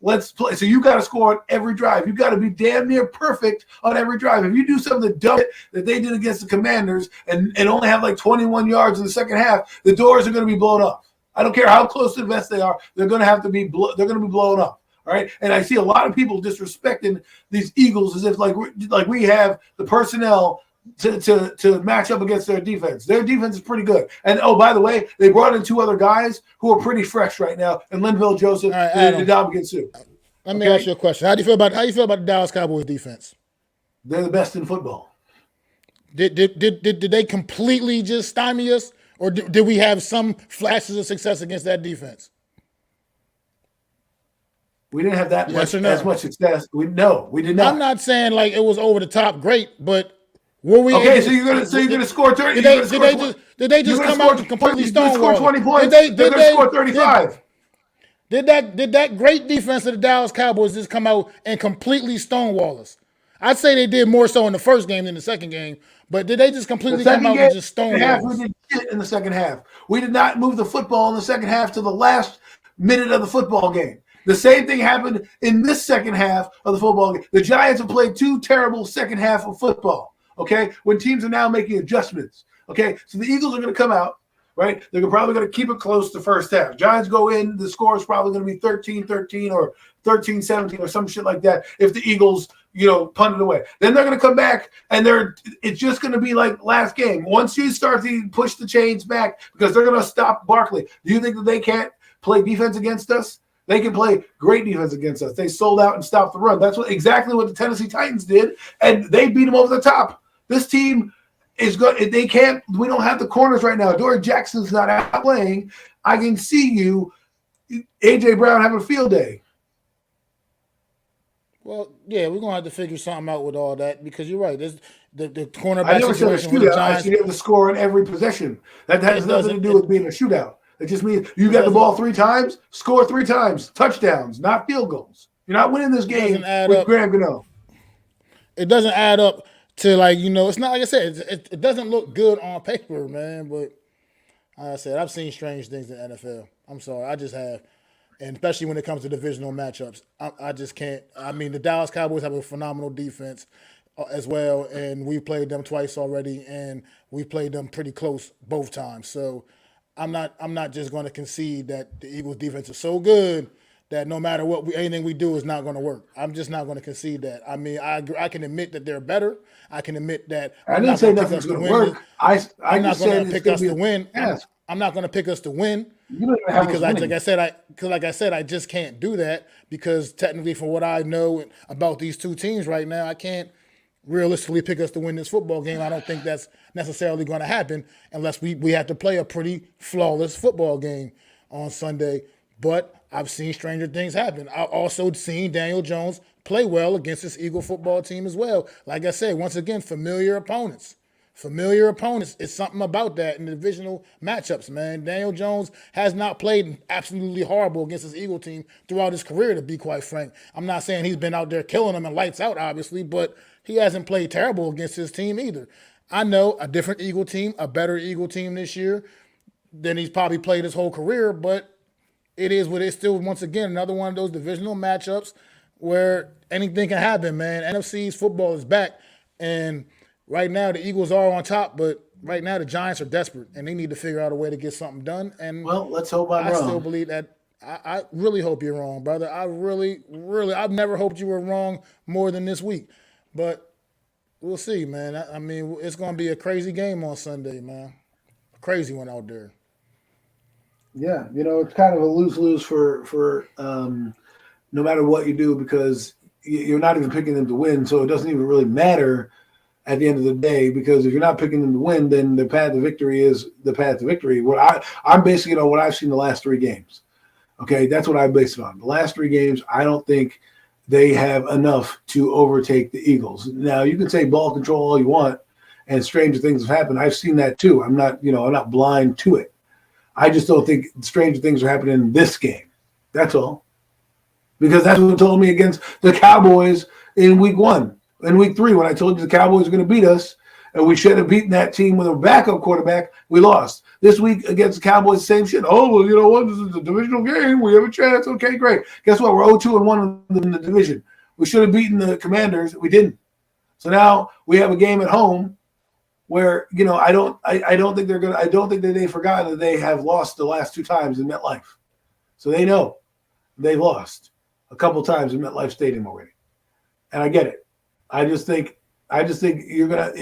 let's play. So you got to score on every drive. You got to be damn near perfect on every drive. If you do something dumb that they did against the Commanders and only have like 21 yards in the second half, the doors are going to be blown up. I don't care how close to the vest they are. They're going to be blown up. All right. And I see a lot of people disrespecting these Eagles as if we have the personnel to match up against their defense. Their defense is pretty good. And oh, by the way, they brought in two other guys who are pretty fresh right now, and Linval Joseph and Ndamukong. Let me ask you a question. How do you feel about the Dallas Cowboys defense? They're the best in football. Did they completely just stymie us, or did we have some flashes of success against that defense? We didn't have that as much success. We did not. I'm not saying like it was over the top great, but were we so you're gonna score 30? Did they just come out and completely stonewall? Score 20 points. They're gonna score 35. Did that great defense of the Dallas Cowboys just come out and completely stonewall us? I'd say they did more so in the first game than the second game, but did they just completely come out and just stonewall us? We did shit in the second half. We did not move the football in the second half to the last minute of the football game. The same thing happened in this second half of the football game. The Giants have played two terrible second half of football, okay, when teams are now making adjustments, okay? So the Eagles are going to come out, right? They're probably going to keep it close the first half. Giants go in, the score is probably going to be 13-13 or 13-17 or some shit like that if the Eagles, punt it away. Then they're going to come back, and it's just going to be like last game. Once you start to push the chains back because they're going to stop Barkley, do you think that they can't play defense against us? They can play great defense against us. They sold out and stopped the run. That's exactly what the Tennessee Titans did, and they beat them over the top. This team is good. They can't. We don't have the corners right now. Dory Jackson's not out playing. I can see you, A.J. Brown, having a field day. Well, yeah, we're gonna have to figure something out with all that because you're right. There's the cornerback I never said a situation with the shootout. I Giants. should be able to score in every possession. That has nothing to do with being a shootout. It just means you got the ball 3 times, score 3 times, touchdowns, not field goals. You're not winning this game with Graham Gano. It doesn't add up to it's not like I said. It doesn't look good on paper, man. But like I said, I've seen strange things in the NFL. I'm sorry, I just have, and especially when it comes to divisional matchups, I just can't. I mean, the Dallas Cowboys have a phenomenal defense as well, and we played them twice already, and we played them pretty close both times. So. I'm not just going to concede that the Eagles defense is so good that no matter anything we do is not going to work. I'm just not going to concede that. I mean, I can admit that they're better. I can admit that I didn't say nothing's going to work. I'm not going to pick us to win. I'm not going to pick us to win because, like I said, I just can't do that because technically, from what I know about these two teams right now, I can't realistically pick us to win this football game. I don't think that's necessarily going to happen unless we have to play a pretty flawless football game on Sunday. But I've seen stranger things happen. I've also seen Daniel Jones play well against this Eagle football team as well. Like I said, once again, familiar opponents. Familiar opponents. It's something about that in the divisional matchups, man. Daniel Jones has not played absolutely horrible against this Eagle team throughout his career, to be quite frank. I'm not saying he's been out there killing them and lights out, obviously, but he hasn't played terrible against his team either. I know a different Eagle team, a better Eagle team this year than he's probably played his whole career, but it is what it is. Still, once again, another one of those divisional matchups where anything can happen, man. NFC East football is back, and right now the Eagles are on top, but right now the Giants are desperate and they need to figure out a way to get something done. And Well, let's hope I'm I still wrong. believe that. I really hope you're wrong, brother. I really, really, I've never hoped you were wrong more than this week. But we'll see, man. I mean, it's going to be a crazy game on Sunday, man. A crazy one out there. Yeah, it's kind of a lose-lose for no matter what you do, because you're not even picking them to win, so it doesn't even really matter at the end of the day, because if you're not picking them to win, then the path to victory is the path to victory. I'm basing it on what I've seen the last 3 games. Okay, that's what I base it on. The last 3 games, I don't think they have enough to overtake the Eagles. Now, you can say ball control all you want, and stranger things have happened. I've seen that too. I'm not blind to it. I just don't think stranger things are happening in this game. That's all. Because that's what told me against the Cowboys in week 1. In week 3, when I told you the Cowboys were going to beat us, and we should have beaten that team with a backup quarterback, we lost. This week against the Cowboys, same shit. Oh, well, you know what? This is a divisional game. We have a chance. Okay, great. Guess what? We're 0-2-1 in the division. We should have beaten the Commanders. We didn't. So now we have a game at home where, I don't think they're going to – I don't think that they've forgotten that they have lost the last 2 times in MetLife. So they know they've lost a couple times in MetLife Stadium already. And I get it. I just think you're gonna.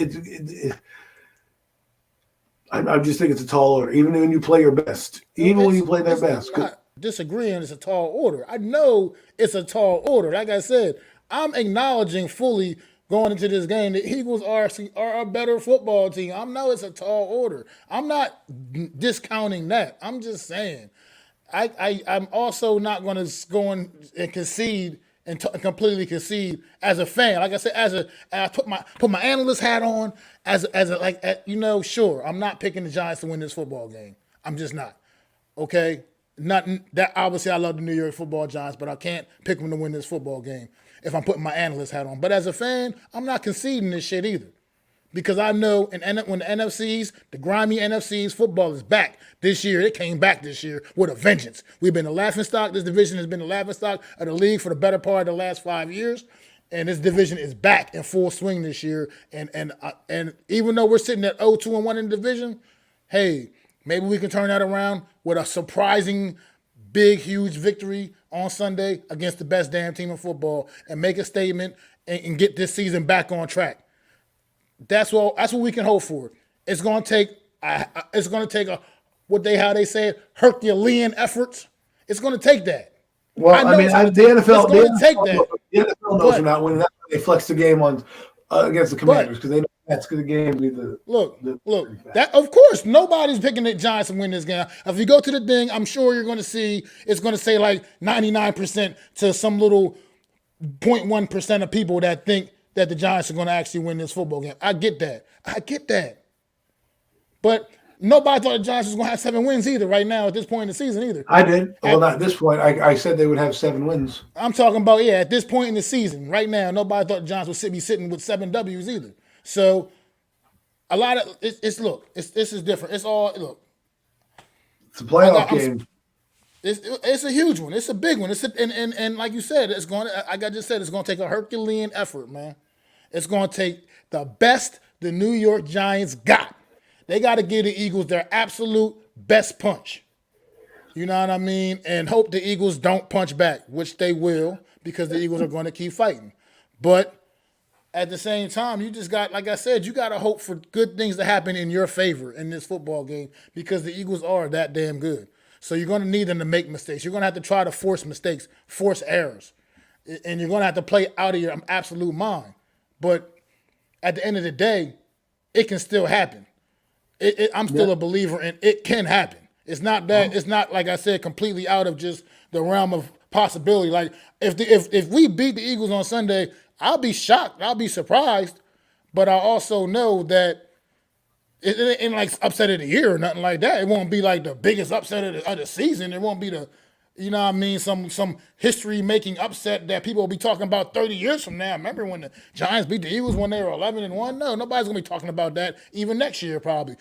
I just think it's a tall order. Even when you play your best, when you play their best. I'm not disagreeing. It's a tall order. I know it's a tall order. Like I said, I'm acknowledging fully going into this game the Eagles are a better football team. I know it's a tall order. I'm not discounting that. I'm just saying. I'm also not going to go and concede and completely concede as a fan. Like I said, I put my analyst hat on sure, I'm not picking the Giants to win this football game. I'm just not. Okay? Not that obviously I love the New York Football Giants, but I can't pick them to win this football game if I'm putting my analyst hat on. But as a fan, I'm not conceding this shit either. Because I know when the NFC's, the grimy NFC's football is back this year. It came back this year with a vengeance. We've been the laughingstock. This division has been the laughingstock of the league for the better part of the last 5 years. And this division is back in full swing this year. And even though we're sitting at 0-2-1 in the division, hey, maybe we can turn that around with a surprising, big, huge victory on Sunday against the best damn team in football and make a statement and get this season back on track. That's what we can hope for. It's going to take how they say it, Herculean efforts. It's going to take that. Well, the NFL, it's going to take that. The NFL knows they're not winning. That's why they flex the game on against the Commanders, because they know that's the game. Look. That of course nobody's picking the Giants to win this game. If you go to the thing, I'm sure you're going to see it's going to say like 99% to some little 0.1% of people that think that the Giants are going to actually win this football game. I get that. But nobody thought the Giants was going to have 7 wins either right now at this point in the season either. I did. Well, not at this point. I said they would have 7 wins. I'm talking about, at this point in the season, right now, nobody thought the Giants would be sitting with 7 W's either. So a lot of this is different. It's all, look. It's a playoff game. It's a huge one. It's a big one. And like you said, it's going to, like I just said, it's going to take a Herculean effort, man. It's going to take the best the New York Giants got. They got to give the Eagles their absolute best punch. You know what I mean? And hope the Eagles don't punch back, which they will, because the Eagles are going to keep fighting. But at the same time, you just got, like I said, you got to hope for good things to happen in your favor in this football game, because the Eagles are that damn good. So you're going to need them to make mistakes. You're going to have to try to force mistakes, force errors. And you're going to have to play out of your absolute mind. But at the end of the day, it can still happen. I'm still a believer in it can happen. It's not that, it's not, like I said, completely out of just the realm of possibility. Like, if we beat the Eagles on Sunday, I'll be shocked. I'll be surprised. But I also know that it ain't like upset of the year or nothing like that. It won't be like the biggest upset of the season. It won't be the, you know what I mean, some history-making upset that people will be talking about 30 years from now. Remember when the Giants beat the Eagles when they were 11-1? No, nobody's going to be talking about that even next year probably.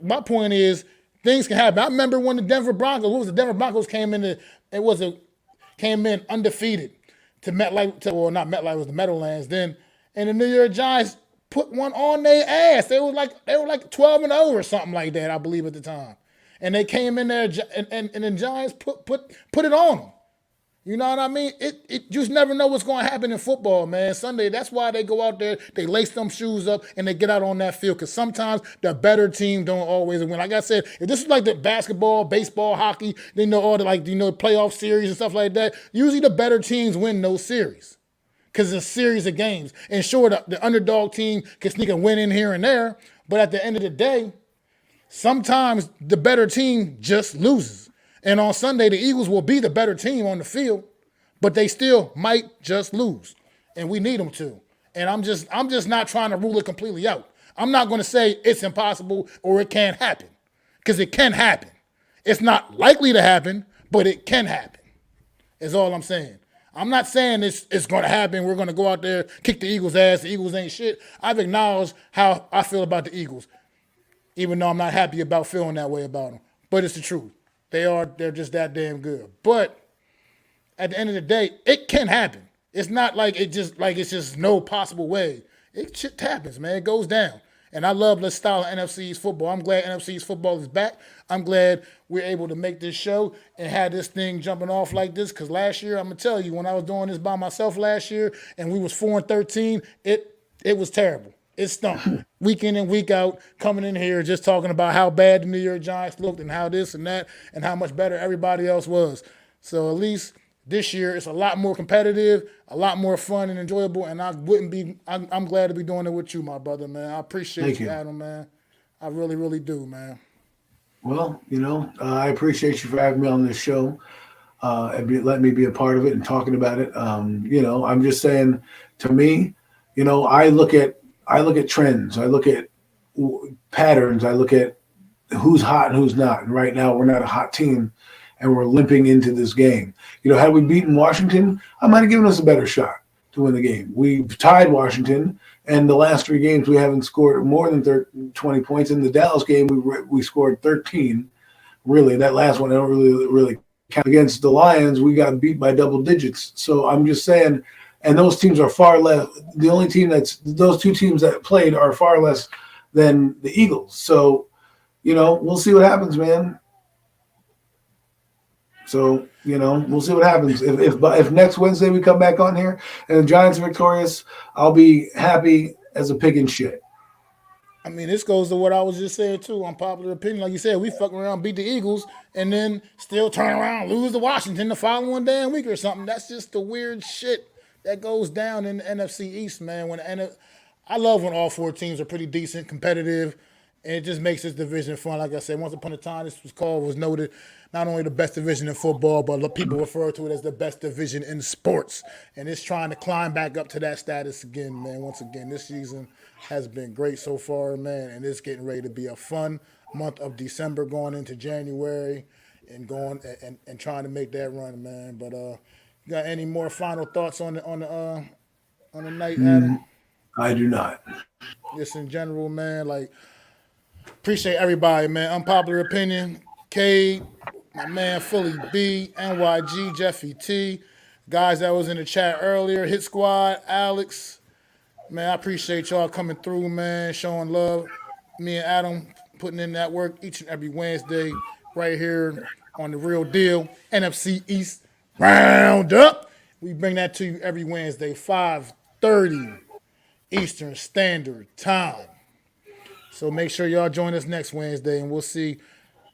My point is, things can happen. I remember when the Denver Broncos came in undefeated to MetLife, not MetLife, it was the Meadowlands then, and the New York Giants put one on their ass. They were like 12-0 or something like that, I believe, at the time. And they came in there and the Giants put it on them. You know what I mean? You just never know what's going to happen in football, man. Sunday, that's why they go out there, they lace them shoes up, and they get out on that field. Because sometimes the better team don't always win. Like I said, if this is like the basketball, baseball, hockey, all the playoff series and stuff like that, usually the better teams win those series. Because it's a series of games. And sure, the underdog team can sneak a win in here and there, but at the end of the day, sometimes the better team just loses. And on Sunday, the Eagles will be the better team on the field, but they still might just lose. And we need them to. And I'm just not trying to rule it completely out. I'm not going to say it's impossible or it can't happen. Because it can happen. It's not likely to happen, but it can happen. Is all I'm saying. I'm not saying it's going to happen. We're going to go out there, kick the Eagles' ass. The Eagles ain't shit. I've acknowledged how I feel about the Eagles, even though I'm not happy about feeling that way about them. But it's the truth. They're just that damn good. But at the end of the day, it can happen. It's not like it's just no possible way. It shit happens, man. It goes down. And I love this style of NFC East football. I'm glad NFC East football is back. I'm glad we're able to make this show and have this thing jumping off like this. Because last year, I'm gonna tell you, when I was doing this by myself last year and we was 4-13, it was terrible. It stunk. Week in and week out, coming in here just talking about how bad the New York Giants looked and how this and that and how much better everybody else was. So at least this year it's a lot more competitive, a lot more fun and enjoyable, and I'm glad to be doing it with you, my brother, man. I appreciate you, Adam, man. I really, really do, man. Well, I appreciate you for having me on this show and letting me be a part of it and talking about it. I'm just saying, to me, I look at trends. I look at patterns. I look at who's hot and who's not. And right now, we're not a hot team, and we're limping into this game. Had we beaten Washington, I might have given us a better shot to win the game. We've tied Washington, and the last 3 games we haven't scored more than 20 points. In the Dallas game, we scored 13. Really, that last one I don't really count. Against the Lions, we got beat by double digits. So I'm just saying. And those teams are far less. The only team those 2 teams that played are far less than the Eagles. So, we'll see what happens, man. So, we'll see what happens. If next Wednesday we come back on here and the Giants are victorious, I'll be happy as a pig in shit. I mean, this goes to what I was just saying, too, unpopular opinion. Like you said, we fucking around, beat the Eagles, and then still turn around, lose to Washington the following damn week or something. That's just the weird shit that goes down in the NFC East, man. I love when all 4 teams are pretty decent, competitive, and it just makes this division fun. Like I said, once upon a time, this was noted not only the best division in football, but people refer to it as the best division in sports. And it's trying to climb back up to that status again, man. Once again, this season has been great so far, man, and it's getting ready to be a fun month of December going into January and going and trying to make that run, man. But you got any more final thoughts on the night, Adam? I do not. Just in general, man. Appreciate everybody, man. Unpopular opinion. Cade, my man Philly B, NYG, Jeffy T, guys that was in the chat earlier, Hit Squad, Alex. Man, I appreciate y'all coming through, man, showing love. Me and Adam putting in that work each and every Wednesday right here on The Real Deal, NFC East Round-Up. We bring that to you every Wednesday, 5:30 Eastern Standard Time. So make sure y'all join us next Wednesday, and we'll see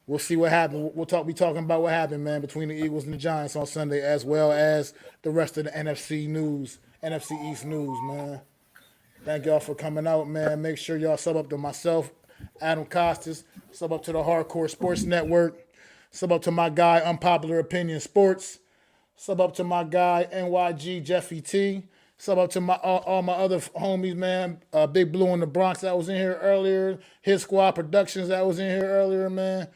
what happened. We'll be talking about what happened, man, between the Eagles and the Giants on Sunday, as well as the rest of the NFC East news, man. Thank y'all for coming out, man. Make sure y'all sub up to myself, Adam Costas, sub up to the Hardcore Sports Network, sub up to my guy, Unpopular Opinion Sports, sub up to my guy, NYG Jeffy T, sub up to all my other homies, man. Big Blue in the Bronx that was in here earlier, His Squad Productions that was in here earlier, man.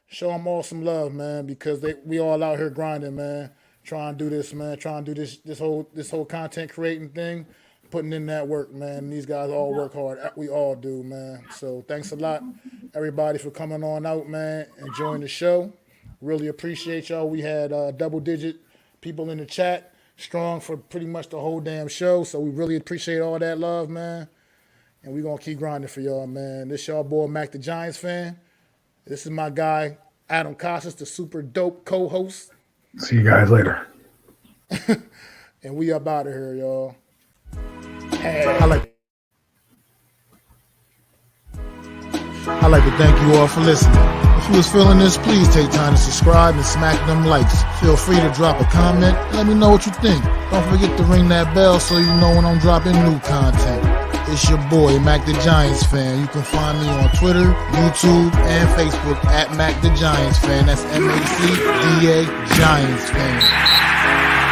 Show them all some love, man, because we all out here grinding, man. Trying to do this, man. Trying to do this whole content creating thing. Putting in that work, man. These guys all work hard. We all do, man. So thanks a lot, everybody, for coming on out, man, enjoying the show. Really appreciate y'all. We had double-digit people in the chat, strong for pretty much the whole damn show. So we really appreciate all that love, man. and we're going to keep grinding for y'all, man. This y'all boy, Mac the Giants fan. This is my guy, Adam Costas, the super dope co-host. See you guys later. And we up out of here, y'all. I'd like to thank you all for listening. If you was feeling this, please take time to subscribe and smack them likes. Feel free to drop a comment. Let me know what you think. Don't forget to ring that bell so you know when I'm dropping new content. It's your boy, Mac the Giants Fan. You can find me on Twitter, YouTube, and Facebook at Mac the Giants Fan. That's MacDa Giants Fan.